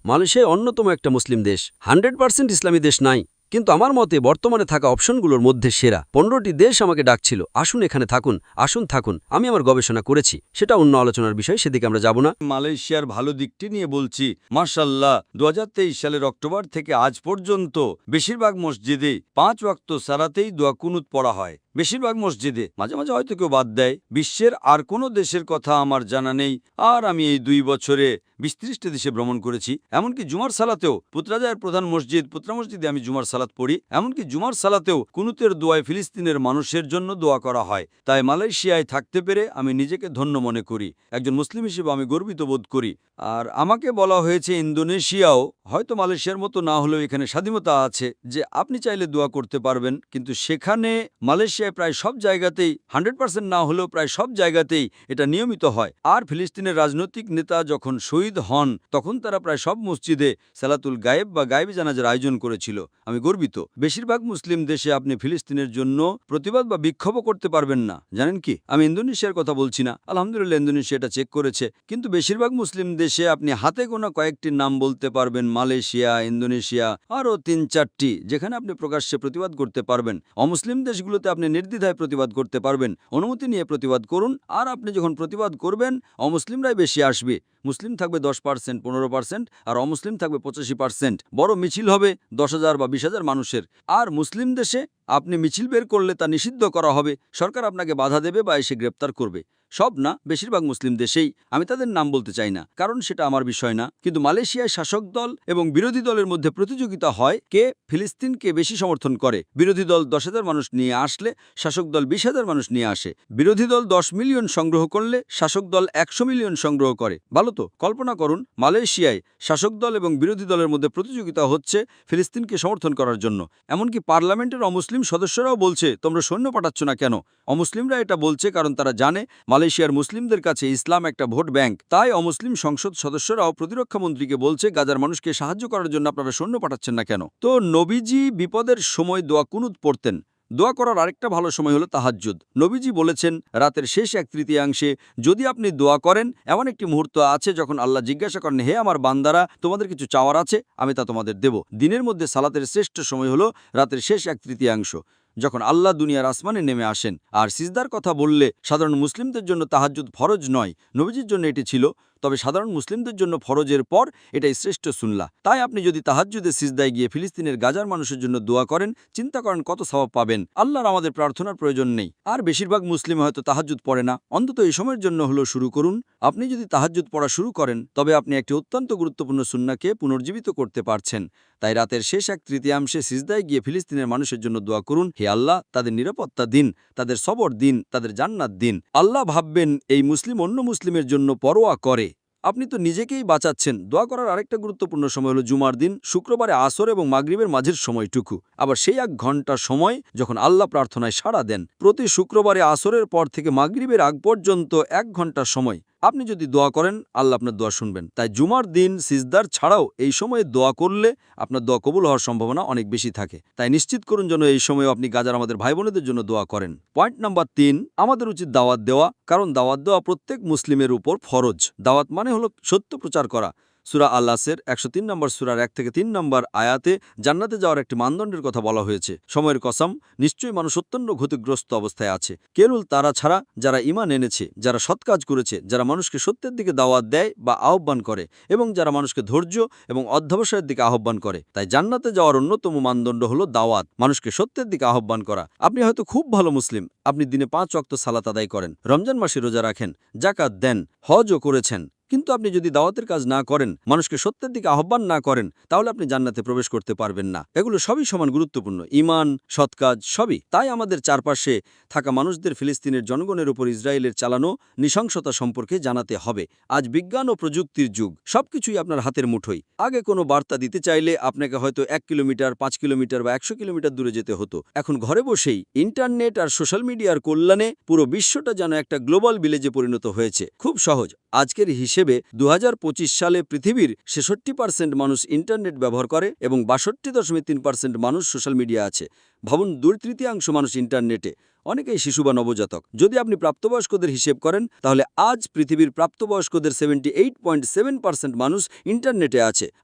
মালয়েশিয়া অন্যতম একটা মুসলিম দেশ। 100% ইসলামী দেশ নাই, কিন্তু আমার মতে বর্তমানে থাকা অপশনগুলোর মধ্যে সেরা। 15টি দেশ আমাকে ডাকছিল, আসুন এখানে থাকুন, আসুন থাকুন। আমি আমার গবেষণা করেছি, সেটা অন্য আলোচনার বিষয়, সেদিকে আমরা যাব না। মালয়েশিয়ার ভালো দিকটি নিয়ে বলছি। মাশাআল্লাহ, 2023 সালের অক্টোবর থেকে আজ পর্যন্ত বেশিরভাগ মসজিদে 5 ওয়াক্ত সালাতেই দোয়া কুনুত পড়া হয়। বেশিরভাগ মসজিদে, মাঝে মাঝে হয়তো কেউ বাদ দেয়। বিশ্বের আর কোনো দেশের কথা আমার জানা নেই। আর আমি এই 2 বছরে 20-30টি দেশে ভ্রমণ করেছি। এমনকি জুমার সালাতেও পুত্রাজায়ের প্রধান মসজিদ, পুত্রা মসজিদে আমি জুমার সালাত পড়ি। এমনকি জুমার সালাতেও কুনুতের দোয়ায় ফিলিস্তিনের মানুষের জন্য দোয়া করা হয়। তাই মালয়েশিয়ায় থাকতে পেরে আমি নিজেকে ধন্য মনে করি। একজন মুসলিম হিসেবে আমি গর্বিত বোধ করি। আর আমাকে বলা হয়েছে ইন্দোনেশিয়াও, হয়তো মালয়েশিয়ার মতো না হলেও এখানে স্বাধীনতা আছে যে আপনি চাইলে দোয়া করতে পারবেন, কিন্তু সেখানে মালয়েশিয়া মালয়েশিয়ায় প্রায় সব জায়গাতেই 100% না হলেও প্রায় সব জায়গাতেই এটা নিয়মিত হয়। আর ফিলিস্তিনের রাজনৈতিক নেতা যখন শহীদ হন তখন তারা প্রায় সব মসজিদে সালাতুল গায়েব বা গায়েবী জানাজার আয়োজন করেছিল। আমি গর্বিত। বেশিরভাগ মুসলিম দেশে আপনি ফিলিস্তিনের জন্য প্রতিবাদ বা বিক্ষোভও করতে পারবেন না। জানেন কি, আমি ইন্দোনেশিয়ার কথা বলছি না, আলহামদুলিল্লাহ ইন্দোনেশিয়া এটা চেক করেছে, কিন্তু বেশিরভাগ মুসলিম দেশে আপনি হাতে গোনা কয়েকটি নাম বলতে পারবেন, মালয়েশিয়া, ইন্দোনেশিয়া, আরও ৩-৪টি, যেখানে আপনি প্রকাশ্যে প্রতিবাদ করতে পারবেন। অমুসলিম দেশগুলোতে আপনি নির্দ্বিধায় প্রতিবাদ করতে পারবেন। অনুমতি নিয়ে প্রতিবাদ করুন। আর আপনি যখন প্রতিবাদ করবেন অমুসলিমরাই বেশি আসবে। মুসলিম থাকবে 10%, 15%, আর অমুসলিম থাকবে 85%। বড় মিছিল হবে 10,000 বা 20,000 মানুষের। আর মুসলিম দেশে আপনি মিছিল বের করলে তা নিষিদ্ধ করা হবে, সরকার আপনাকে বাধা দেবে বা এসে গ্রেপ্তার করবে। সব না, বেশিরভাগ মুসলিম দেশেই। আমি তাদের নাম বলতে চাই না, কারণ সেটা আমার বিষয় না। কিন্তু মালয়েশিয়ায় শাসক দল এবং বিরোধী দলের মধ্যে প্রতিযোগিতা হয় কে ফিলিস্তিনকে বেশি সমর্থন করে। বিরোধী দল 10,000 মানুষ নিয়ে আসলে শাসক দল 20,000 মানুষ নিয়ে আসে। বিরোধী দল 10 মিলিয়ন সংগ্রহ করলে শাসক দল 100 মিলিয়ন সংগ্রহ করে। ভালো তো? কল্পনা করুন মালয়েশিয়ায় শাসক দল এবং বিরোধী দলের মধ্যে প্রতিযোগিতা হচ্ছে ফিলিস্তিনকে সমর্থন করার জন্য। এমনকি পার্লামেন্টের অমুসলিম সদস্যরাও বলছে, তোমরা সৈন্য পাঠাচ্ছ না কেন? অমুসলিমরা এটা বলছে কারণ তারা জানে মালয়েশিয়ার মুসলিমদের কাছে ইসলাম একটা ভোট ব্যাংক। তাই অমুসলিম সংসদ সদস্যরাও প্রতিরক্ষা মন্ত্রীকে বলছে, গাজার মানুষকে সাহায্য করার জন্য আপনারা সৈন্য পাঠাচ্ছেন না কেন? তো নবীজি বিপদের সময় দোয়া কুনুত পড়তেন। দোয়া করার আরেকটা ভালো সময় হলো তাহাজ্জুদ। নবীজি বলেছেন, রাতের শেষ 1/3 যদি আপনি দোয়া করেন, এমন একটি মুহূর্ত আছে যখন আল্লাহ জিজ্ঞাসা করেন, হে আমার বান্দারা, তোমাদের কিছু চাওয়ার আছে, আমি তা তোমাদের দেব। দিনের মধ্যে সালাতের শ্রেষ্ঠ সময় হলো রাতের শেষ 1/3, যখন আল্লাহ দুনিয়ার আসমানে নেমে আসেন। আর সিজদার কথা বললে সাধারণ মুসলিমদের জন্য তাহাজ্জুদ ফরজ নয়, নবীজির জন্য এটি ছিল, তবে সাধারণ মুসলিমদের জন্য ফরজের পর এটাই শ্রেষ্ঠ সুন্নাহ। তাই আপনি যদি তাহাজ্জুদে সিজদায় গিয়ে ফিলিস্তিনের গাজার মানুষের জন্য দোয়া করেন, চিন্তা করেন কত সওয়াব পাবেন। আল্লাহর আমাদের প্রার্থনার প্রয়োজন নেই। আর বেশিরভাগ মুসলিম হয়তো তাহাজ্জুদ পড়ে না, অন্তত এই সময়ের জন্য হলো শুরু করুন। আপনি যদি তাহাজ্জুদ পড়া শুরু করেন, তবে আপনি একটি অত্যন্ত গুরুত্বপূর্ণ সুন্নাহকে পুনর্জীবিত করতে পারছেন। তাই রাতের শেষ 1/3 সিজদায় গিয়ে ফিলিস্তিনের মানুষের জন্য দোয়া করুন, হে আল্লাহ, তাদের নিরাপত্তা দিন, তাদের সবর দিন, তাদের জান্নাত দিন। আল্লাহ ভাববেন এই মুসলিম অন্য মুসলিমের জন্য পরোয়া করে। আপনি তো নিজেকেই বাঁচাচ্ছেন। দোয়া করার আরেকটা গুরুত্বপূর্ণ সময় হলো জুমার দিন, শুক্রবারে আসর এবং মাগরিবের মাঝের সময়টুকু। আবার সেই 1 ঘন্টা সময় যখন আল্লাহ প্রার্থনায় সাড়া দেন। প্রতি শুক্রবারে আসরের পর থেকে মাগরিবের আগ পর্যন্ত 1 ঘন্টা সময় আপনি যদি দোয়া করেন, আল্লাহ আপনার দোয়া শুনবেন। তাই জুমার দিন সিজদার ছাড়াও এই সময়ে দোয়া করলে আপনার দোয়া কবুল হওয়ার সম্ভাবনা অনেক বেশি থাকে। তাই নিশ্চিত করুন যেন এই সময়ে আপনি গাজার আমাদের ভাই বোনেদের জন্য দোয়া করেন। পয়েন্ট নাম্বার 3, আমাদের উচিত দাওয়াত দেওয়া, কারণ দাওয়াত দেওয়া প্রত্যেক মুসলিমের উপর ফরজ। দাওয়াত মানে হলো সত্য প্রচার করা। সূরা আল-আসর 103 নম্বর সূরার 1 থেকে 3 নম্বর আয়াতে জান্নাতে যাওয়ার একটি মানদণ্ডের কথা বলা হয়েছে। সময়ের কসম, নিশ্চয়ই মানুষ অত্যন্ত ক্ষতিগ্রস্ত অবস্থায় আছে। কেবল তারা ছাড়া যারা ঈমান এনেছে, যারা সৎ কাজ করেছে, যারা মানুষকে সত্যের দিকে দাওয়াত দেয় বা আহ্বান করে, এবং যারা মানুষকে ধৈর্য এবং অধ্যবসায়ের দিকে আহ্বান করে। তাই জান্নাতে যাওয়ার অন্যতম মানদণ্ড হলো দাওয়াত, মানুষকে সত্যের দিকে আহ্বান করা। আপনি হয়তো খুব ভালো মুসলিম, আপনি দিনে 5 ওয়াক্ত সালাত আদায় করেন, রমজান মাসে রোজা রাখেন, যাকাত দেন, হজও করেছেন, কিন্তু আপনি যদি দাওয়াতের কাজ না করেন, মানুষকে সত্যের দিকে আহ্বান না করেন, তাহলে আপনি জান্নাতে প্রবেশ করতে পারবেন না। এগুলো সবই সমান গুরুত্বপূর্ণ, ঈমান, সৎ কাজ সবই। তাই আমাদের চারপাশে থাকা মানুষদের ফিলিস্তিনের জনগণের উপর ইসরায়েলের চালানো নৃশংসতা সম্পর্কে জানাতে হবে। আজ বিজ্ঞান ও প্রযুক্তির যুগ, সবকিছুই আপনার হাতের মুঠোয়। আগে কোনো বার্তা দিতে চাইলে আপনাকে হয়তো 1 কিলোমিটার, 5 কিলোমিটার বা 100 কিলোমিটার দূরে যেতে হতো। এখন ঘরে বসেই ইন্টারনেট আর সোশ্যাল মিডিয়ার কল্যাণে পুরো বিশ্বটা যেন একটা গ্লোবাল ভিলেজে পরিণত হয়েছে। খুব সহজ। আজকের হিসেবে 2025 সালে পৃথিবীর 66% মানুষ ইন্টারনেট ব্যবহার করে এবং 62.3% মানুষ সোশ্যাল মিডিয়া আছে। ভাবুন, 2/3 মানুষ ইন্টারনেটে, অনেকেই শিশু বা নবজাতক। যদি আপনি প্রাপ্তবয়স্কদের হিসেব করেন, তাহলে আজ পৃথিবীর প্রাপ্তবয়স্কদের 78.7% মানুষ ইন্টারনেটে আছে।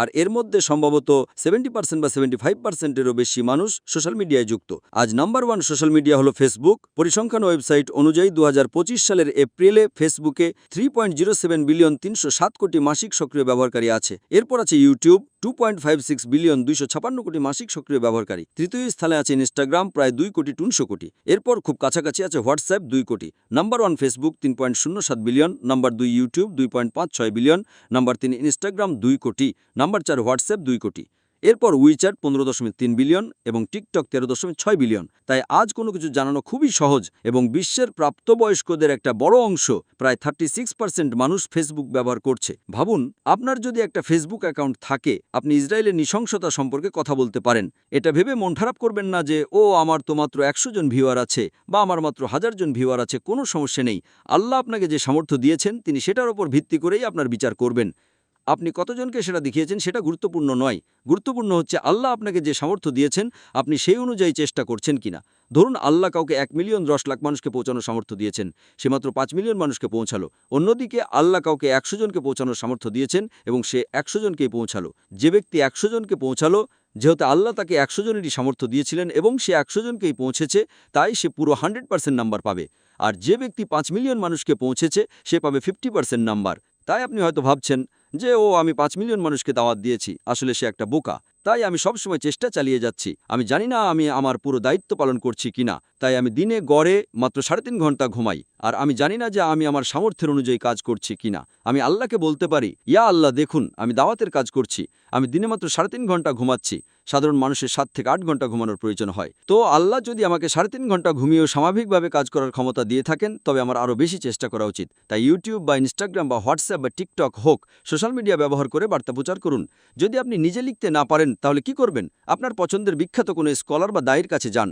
আর এর মধ্যে সম্ভবত 70% বা 75%-এরও বেশি মানুষ সোশ্যাল মিডিয়ায় যুক্ত। আজ নাম্বার 1 সোশ্যাল মিডিয়া হলো ফেসবুক। পরিসংখ্যান ওয়েবসাইট অনুযায়ী 2025 সালের এপ্রিলে ফেসবুকে 3.07 বিলিয়ন 307 কোটি মাসিক সক্রিয় ব্যবহারকারী আছে। এরপর আছে ইউটিউব, 2.56 বিলিয়ন 256 কোটি মাসিক সক্রিয় ব্যবহারকারী। তৃতীয় স্থানে আছে ইনস্টাগ্রাম, প্রায় 2.2 কোটি। এরপর খুব কাছাকাছি আছে হোয়াটসঅ্যাপ, 2 কোটি। Number 1 Facebook, 3.07 billion. Number 2 YouTube, 2.56 billion. Number 3 Instagram, 2 কোটি। নাম্বার 4 হোয়াটসঅ্যাপ, 2 কোটি। এরপর উইচ্যাট 15.3 বিলিয়ন এবং টিকটক 13.6 বিলিয়ন। তাই আজ কোনো কিছু জানানো খুবই সহজ এবং বিশ্বের প্রাপ্তবয়স্কদের একটা বড় অংশ, প্রায় 36% মানুষ ফেসবুক ব্যবহার করছে। ভাবুন, আপনার যদি একটা ফেসবুক অ্যাকাউন্ট থাকে, আপনি ইসরায়েলের নৃশংসতা সম্পর্কে কথা বলতে পারেন। এটা ভেবে মন খারাপ করবেন না যে আমার তো মাত্র 100 জন ভিউয়ার আছে বা আমার মাত্র 1000 জন ভিউয়ার আছে। কোনো সমস্যা নেই। আল্লাহ আপনাকে যে সামর্থ্য দিয়েছেন তিনি সেটার উপর ভিত্তি করেই আপনার বিচার করবেন। আপনি কতজনকে সেটা দেখিয়েছেন সেটা গুরুত্বপূর্ণ নয়। গুরুত্বপূর্ণ হচ্ছে আল্লাহ আপনাকে যে সামর্থ্য দিয়েছেন আপনি সেই অনুযায়ী চেষ্টা করছেন কিনা। ধরুন আল্লাহ কাউকে 1 মিলিয়ন 10 লাখ মানুষকে পৌঁছানোর সামর্থ্য দিয়েছেন, সে মাত্র 5 মিলিয়ন মানুষকে পৌঁছালো। অন্যদিকে আল্লাহ কাউকে 100 জনকে পৌঁছানোর সামর্থ্য দিয়েছেন এবং সে 100 জনকেই পৌঁছালো। যে ব্যক্তি 100 জনকে পৌঁছালো, যেহেতু আল্লাহ তাকে 100 জনেরই সামর্থ্য দিয়েছিলেন এবং সে 100 জনকেই পৌঁছেছে, তাই সে পুরো 100% নাম্বার পাবে। আর যে ব্যক্তি 5 মিলিয়ন মানুষকে পৌঁছেছে সে পাবে 50% নাম্বার। তাই আপনি হয়তো ভাবছেন যে আমি 5 মিলিয়ন মানুষকে দাওয়াত দিয়েছি, আসলে সে একটা বোকা। তাই আমি সবসময় চেষ্টা চালিয়ে যাচ্ছি। আমি জানি না আমি আমার পুরো দায়িত্ব পালন করছি কিনা, তাই আমি দিনে গড়ে মাত্র 3.5 ঘন্টা ঘুমাই। আর আমি জানি না যে আমি আমার সামর্থ্যের অনুযায়ী কাজ করছি কিনা। আমি আল্লাহকে বলতে পারি, ইয়া আল্লাহ দেখুন, আমি দাওয়াতের কাজ করছি, আমি দিনে মাত্র 3.5 ঘন্টা ঘুমাচ্ছি। সাধারণ মানুষের 7 থেকে 8 ঘন্টা ঘুমানোর প্রয়োজন হয়। তো আল্লাহ যদি আমাকে 3.5 ঘন্টা ঘুমিয়েও স্বাভাবিকভাবে কাজ করার ক্ষমতা দিয়ে থাকেন, তবে আমার আরও বেশি চেষ্টা করা উচিত। তাই ইউটিউব বা ইনস্টাগ্রাম বা হোয়াটসঅ্যাপ বা টিকটক হোক, সোশ্যাল মিডিয়া ব্যবহার করে বার্তা প্রচার করুন। যদি আপনি নিজে লিখতে না পারেন তাহলে কি করবেন? আপনার পছন্দের বিখ্যাত কোনো স্কলার বা দায়ীর কাছে যান।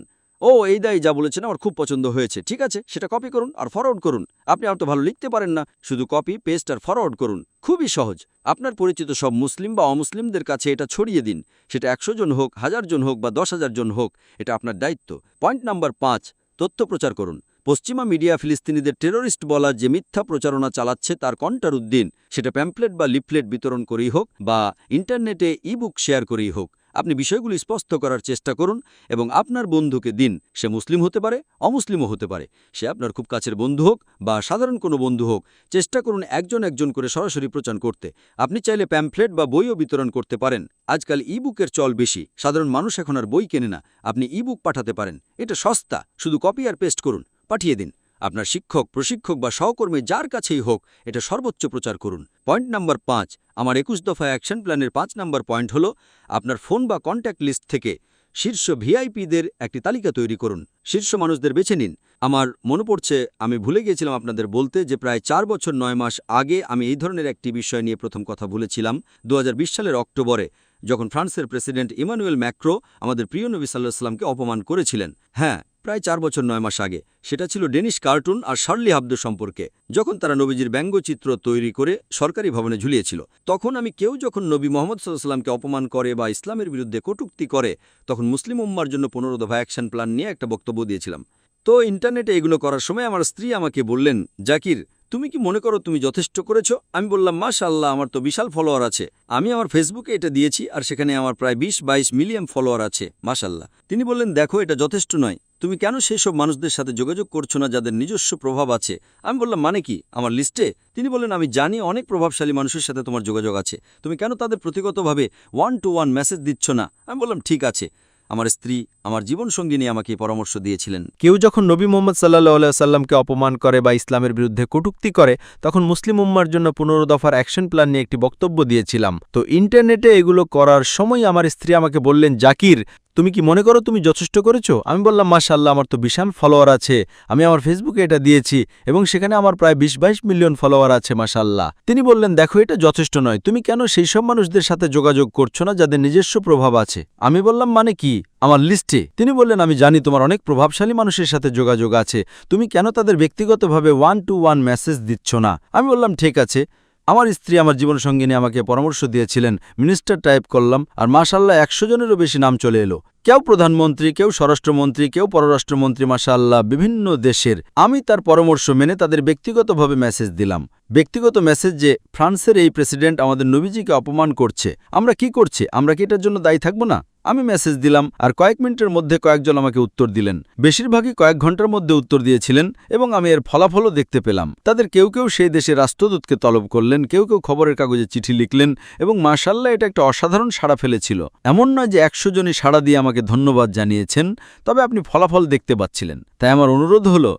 এই দায়ী যা বলেছেন আমার খুব পছন্দ হয়েছে, ঠিক আছে, সেটা কপি করুন আর ফরওয়ার্ড করুন। আপনি আর তো ভালো লিখতে পারেন না, শুধু কপি পেস্ট আর ফরওয়ার্ড করুন। খুবই সহজ। আপনার পরিচিত সব মুসলিম বা অমুসলিমদের কাছে এটা ছড়িয়ে দিন। সেটা 100 জন হোক, 1000 জন হোক বা 10,000 জন হোক, এটা আপনার দায়িত্ব। পয়েন্ট নাম্বার 5, তথ্য প্রচার করুন। পশ্চিমা মিডিয়া ফিলিস্তিনিদের টেরোরিস্ট বলা যে মিথ্যা প্রচারণা চালাচ্ছে তার কন্টার উদ্দিন, সেটা প্যাম্পলেট বা লিফলেট বিতরণ করেই হোক বা ইন্টারনেটে ইবুক শেয়ার করেই হোক। আপনি বিষয়গুলি স্পষ্ট করার চেষ্টা করুন এবং আপনার বন্ধুকে দিন। সে মুসলিম হতে পারে, অমুসলিমও হতে পারে। সে আপনার খুব কাছের বন্ধু হোক বা সাধারণ কোনো বন্ধু হোক, চেষ্টা করুন একজন একজন করে সরাসরি প্রচার করতে। আপনি চাইলে প্যাম্পলেট বা বইও বিতরণ করতে পারেন। আজকাল ইবুকের চল বেশি, সাধারণ মানুষ এখন আর বই কেনে না। আপনি ইবুক পাঠাতে পারেন, এটা সস্তা, শুধু কপি আর পেস্ট করুন, পাঠিয়ে দিন। আপনার শিক্ষক, প্রশিক্ষক বা সহকর্মী যার কাছেই হোক, এটা সর্বোচ্চ প্রচার করুন। পয়েন্ট নাম্বার 5, আমার 21 দফা অ্যাকশন প্ল্যানের 5 নম্বর পয়েন্ট হল, আপনার ফোন বা কন্ট্যাক্ট লিস্ট থেকে শীর্ষ ভিআইপিদের একটি তালিকা তৈরি করুন। শীর্ষ মানুষদের বেছে নিন। আমার মনে পড়ছে, আমি ভুলে গিয়েছিলাম আপনাদের বলতে যে প্রায় 4 বছর 9 মাস আগে আমি এই ধরনের একটি বিষয় নিয়ে প্রথম কথা বলেছিলাম। 2020 সালের অক্টোবরে, যখন ফ্রান্সের প্রেসিডেন্ট ইমানুয়েল ম্যাক্রো আমাদের প্রিয় নবী সাল্লাল্লাহু আলাইহি ওয়াসাল্লামকে অপমান করেছিলেন। হ্যাঁ, প্রায় 4 বছর 9 মাস আগে। সেটা ছিল ডেনিশ কার্টুন আর শার্লি হাবদো সম্পর্কে, যখন তারা নবীজির ব্যঙ্গচিত্র তৈরি করে সরকারি ভবনে ঝুলিয়েছিল। তখন আমি যখন নবী মোহাম্মদ সাল্লাল্লাহু আলাইহি ওয়াসাল্লামকে অপমান করে বা ইসলামের বিরুদ্ধে কটূক্তি করে, তখন মুসলিম উম্মার জন্য 15 দফা অ্যাকশন প্ল্যান নিয়ে একটা বক্তব্য দিয়েছিলাম। তো ইন্টারনেটে এগুলো করার সময় আমার স্ত্রী আমাকে বললেন, জাকির, তুমি কি মনে করো তুমি যথেষ্ট করেছো? আমি বললাম, মাশাআল্লাহ, আমার তো বিশাল ফলোয়ার আছে। আমি আমার ফেসবুকে এটা দিয়েছি আর সেখানে আমার প্রায় 20-22 মিলিয়ন ফলোয়ার আছে, মাশাআল্লাহ। তিনি বললেন, দেখো, এটা যথেষ্ট নয়। তুমি কেন সেই সব মানুষদের সাথে যোগাযোগ করছো না যাদের নিজস্ব প্রভাব আছে? আমি বললাম, মানে কি, আমার লিস্টে? তিনি বললেন, আমি জানি অনেক প্রভাবশালী মানুষের সাথে তোমার যোগাযোগ আছে, তুমি কেন তাদের প্রতিগতভাবে 1-to-1 মেসেজ দিচ্ছ না? আমি বললাম, ঠিক আছে। আমার স্ত্রী, আমার জীবনসঙ্গিনী আমাকে পরামর্শ দিয়েছিলেন। কেউ যখন নবী মোহাম্মদ সাল্লাল্লাহু আলাইহি ওয়াসাল্লামকে অপমান করে বা ইসলামের বিরুদ্ধে কটূক্তি করে, তখন মুসলিম উম্মার জন্য 15 দফার অ্যাকশন প্ল্যান নিয়ে একটি বক্তব্য দিয়েছিলাম। তো ইন্টারনেটে এগুলো করার সময় আমার স্ত্রী আমাকে বললেন, জাকির, তুমি কি মনে করো তুমি যথেষ্ট করেছো? আমি বললাম, মাশাআল্লাহ, আমার তো বিশাল ফলোয়ার আছে। আমি আমার ফেসবুকে এটা দিয়েছি এবং সেখানে আমার প্রায় 20-22 মিলিয়ন ফলোয়ার আছে, মাশাআল্লাহ। তিনি বললেন, দেখো, এটা যথেষ্ট নয়। তুমি কেন সেই সব মানুষদের সাথে যোগাযোগ করছো না যাদের নিজস্ব প্রভাব আছে? আমি বললাম, মানে কি, আমার লিস্টে? তিনি বললেন, আমি জানি তোমার অনেক প্রভাবশালী মানুষের সাথে যোগাযোগ আছে, তুমি কেন তাদের ব্যক্তিগতভাবে 1-to-1 মেসেজ দিচ্ছ না? আমি বললাম, ঠিক আছে। আমার স্ত্রী, আমার জীবনসঙ্গিনী আমাকে পরামর্শ দিয়েছিলেন, মিনিস্টার টাইপ করলাম আর মাশাআল্লাহ 100 জনেরও বেশি নাম চলে এলো। কেউ প্রধানমন্ত্রী, কেউ স্বরাষ্ট্রমন্ত্রী, কেউ পররাষ্ট্রমন্ত্রী, মাশাআল্লাহ, বিভিন্ন দেশের। আমি তার পরামর্শ মেনে তাদের ব্যক্তিগতভাবে মেসেজ দিলাম। ব্যক্তিগত মেসেজ যে ফ্রান্সের এই প্রেসিডেন্ট আমাদের নবীজিকে অপমান করছে, আমরা কি করছি? আমরা কি এটার জন্য দায়ী থাকব না? আমি মেসেজ দিলাম আর কয়েক মিনিটের মধ্যে কয়েকজন আমাকে উত্তর দিলেন। বেশিরভাগই কয়েক ঘন্টার মধ্যে উত্তর দিয়েছিলেন এবং আমি এর ফলাফলও দেখতে পেলাম। তাদের কেউ কেউ সেই দেশের রাষ্ট্রদূতকে তলব করলেন, কেউ কেউ খবরের কাগজে চিঠি লিখলেন এবং মাশাআল্লাহ, এটা একটা অসাধারণ সাড়া ফেলেছিল। এমন নয় যে 100 জনই সাড়া দিয়ে আমাকে ধন্যবাদ জানিয়েছেন, তবে আপনি ফলাফল দেখতে পাচ্ছিলেন। তাই আমার অনুরোধ হলো,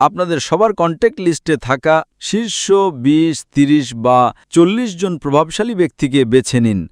আপনাদের সবার কন্ট্যাক্ট লিস্টে থাকা শীর্ষ 20, 30 বা 40 জন প্রভাবশালী ব্যক্তিকে বেছে নিন।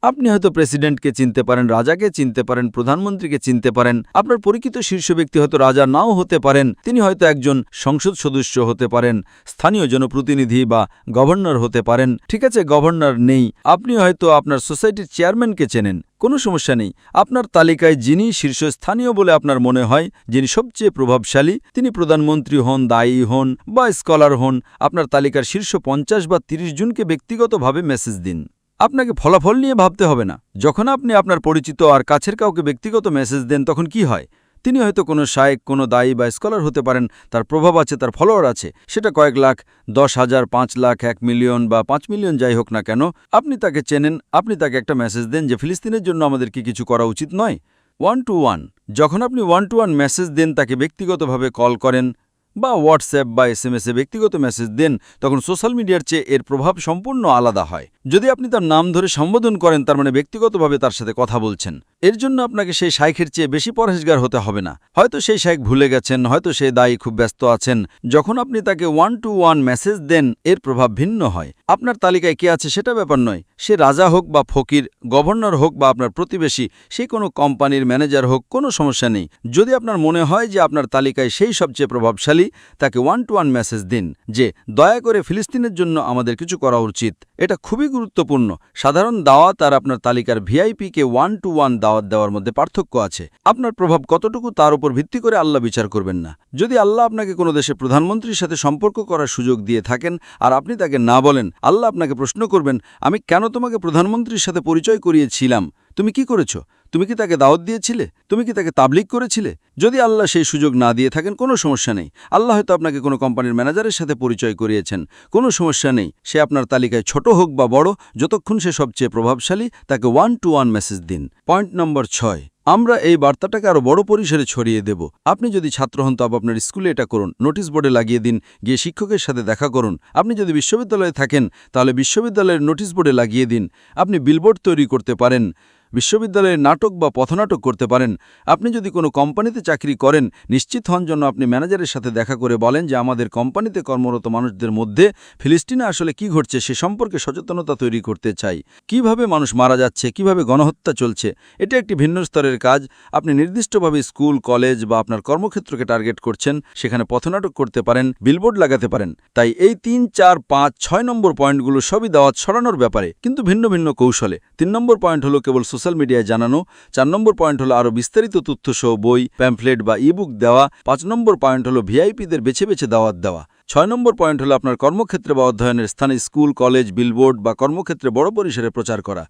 আপনি হয়তো প্রেসিডেন্টকে চিনতে পারেন, রাজাকে চিনতে পারেন, প্রধানমন্ত্রীকে চিনতে পারেন। আপনার পরিচিত শীর্ষ ব্যক্তি হয়তো রাজা নাও হতে পারেন, তিনি হয়তো একজন সংসদ সদস্য হতে পারেন, স্থানীয় জনপ্রতিনিধি বা গভর্নর হতে পারেন। ঠিক আছে, গভর্নর নেই, আপনি হয়তো আপনার সোসাইটির চেয়ারম্যানকে চেনেন, কোনো সমস্যা নেই। আপনার তালিকায় যিনি শীর্ষস্থানীয় বলে আপনার মনে হয়, যিনি সবচেয়ে প্রভাবশালী, তিনি প্রধানমন্ত্রী হন, দায়ী হন বা স্কলার হন, আপনার তালিকার শীর্ষ 50 বা 30 জনকে ব্যক্তিগতভাবে মেসেজ দিন। আপনাকে ফলাফল নিয়ে ভাবতে হবে না। যখন আপনি আপনার পরিচিত আর কাছের কাউকে ব্যক্তিগত মেসেজ দেন, তখন কি হয়? তিনি হয়তো কোনো শায়েক, কোনো দায়ী বা স্কলার হতে পারেন, তার প্রভাব আছে, তার ফলোয়ার আছে, সেটা কয়েক লাখ, 10,000, 5 লাখ, 1 মিলিয়ন বা 5 মিলিয়ন যাই হোক না কেন। আপনি তাকে চেনেন, আপনি তাকে একটা মেসেজ দেন যে ফিলিস্তিনের জন্য আমাদের কি কিছু করা উচিত নয়? 1 to 1। যখন আপনি 1 to 1 মেসেজ দেন, তাকে ব্যক্তিগতভাবে কল করেন বা হোয়াটসঅ্যাপ বা SMS-এ ব্যক্তিগত মেসেজ দেন, তখন সোশ্যাল মিডিয়ার চেয়ে এর প্রভাব সম্পূর্ণ আলাদা হয়। যদি আপনি তার নাম ধরে সম্বোধন করেন, তার মানে ব্যক্তিগতভাবে তার সাথে কথা বলছেন। এর জন্য আপনাকে সেই শাইখের চেয়ে বেশি পরহেজগার হতে হবে না। হয়তো সেই শাইখ ভুলে গেছেন, হয়তো সেই দায়ী খুব ব্যস্ত আছেন। যখন আপনি তাকে 1 to 1 মেসেজ দেন, এর প্রভাব ভিন্ন হয়। আপনার তালিকায় কে আছে সেটা ব্যাপার নয়, সে রাজা হোক বা ফকির, গভর্নর হোক বা আপনার প্রতিবেশী, সে কোনো কোম্পানির ম্যানেজার হোক, কোনো সমস্যা নেই। যদি আপনার মনে হয় যে আপনার তালিকায় সেই সবচেয়ে প্রভাবশালী, তাকে 1 to 1 মেসেজ দিন যে দয়া করে ফিলিস্তিনের জন্য আমাদের কিছু করা উচিত। এটা খুবই গুরুত্বপূর্ণ। সাধারণ দাওয়াত আর আপনার তালিকার ভিআইপিকে 1 to 1 দাওয়াত দেওয়ার মধ্যে পার্থক্য আছে। আপনার প্রভাব কতটুকু তার উপর ভিত্তি করে আল্লাহ বিচার করবেন না। যদি আল্লাহ আপনাকে কোনো দেশের প্রধানমন্ত্রীর সাথে সম্পর্ক করার সুযোগ দিয়ে থাকেন আর আপনি তাকে না বলেন, আল্লাহ আপনাকে প্রশ্ন করবেন, আমি কেন তোমাকে প্রধানমন্ত্রীর সাথে পরিচয় করিয়েছিলাম? তুমি কি করেছ? তুমি কি তাকে দাওয়াত দিয়েছিলে? তুমি কি তাকে তাবলিগ করেছিলে? যদি আল্লাহ সেই সুযোগ না দিয়ে থাকেন, কোনো সমস্যা নেই। আল্লাহ হয়তো আপনাকে কোনো কোম্পানির ম্যানেজারের সাথে পরিচয় করিয়েছেন, কোনো সমস্যা নেই। সে আপনার তালিকায় ছোট হোক বা বড়, যতক্ষণ সে সবচেয়ে প্রভাবশালী, তাকে 1 to 1 মেসেজ দিন। পয়েন্ট নম্বর 6, আমরা এই বার্তাটাকে আরও বড় পরিসরে ছড়িয়ে দেব। আপনি যদি ছাত্র হন, তবে আপনার স্কুলে এটা করুন, নোটিশ বোর্ডে লাগিয়ে দিন, গিয়ে শিক্ষকের সাথে দেখা করুন। আপনি যদি বিশ্ববিদ্যালয়ে থাকেন, তাহলে বিশ্ববিদ্যালয়ের নোটিশ বোর্ডে লাগিয়ে দিন। আপনি বিলবোর্ড তৈরি করতে পারেন, বিশ্ববিদ্যালয়ের নাটক বা পথনাটক করতে পারেন। আপনি যদি কোনো কোম্পানিতে চাকরি করেন, নিশ্চিত হন জন্য আপনি ম্যানেজারের সাথে দেখা করে বলেন যে আমাদের কোম্পানিতে কর্মরত মানুষদের মধ্যে ফিলিস্তিনে আসলে কি ঘটছে সে সম্পর্কে সচেতনতা তৈরি করতে চাই। কিভাবে মানুষ মারা যাচ্ছে, কিভাবে গণহত্যা চলছে, এটা একটি ভিন্ন স্তরের কাজ। আপনি নির্দিষ্টভাবে স্কুল, কলেজ বা আপনার কর্মক্ষেত্রকে টার্গেট করছেন, সেখানে পথনাটক করতে পারেন, বিলবোর্ড লাগাতে পারেন। তাই এই 3, 4, 5, 6 নম্বর পয়েন্টগুলো সবই দাওয়াত ছড়ানোর ব্যাপারে, কিন্তু ভিন্ন ভিন্ন কৌশলে। 3 নম্বর পয়েন্ট হলো কেবল সোশ্যাল মিডিয়ায় জানানো। 4 নম্বর পয়েন্ট হলো আরও বিস্তারিত তথ্যসহ বই, প্যাম্পলেট বা ইবুক দেওয়া। 5 নম্বর পয়েন্ট হলো ভিআইপিদের বেছে বেছে দাওয়াত দেওয়া। 6 নম্বর পয়েন্ট হলো আপনার কর্মক্ষেত্রে বা অধ্যয়নের স্থানে স্কুল, কলেজ, বিলবোর্ড বা কর্মক্ষেত্রে বড় পরিসরে প্রচার করা।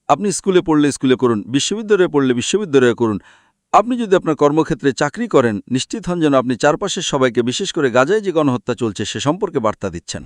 আপনি স্কুলে পড়লে স্কুলে করুন, বিশ্ববিদ্যালয়ে পড়লে বিশ্ববিদ্যালয়ে করুন। আপনি যদি আপনার কর্মক্ষেত্রে চাকরি করেন, নিশ্চিত হন যেন আপনি চারপাশের সবাইকে, বিশেষ করে গাজায় যে গণহত্যা চলছে সে সম্পর্কে বার্তা দিচ্ছেন।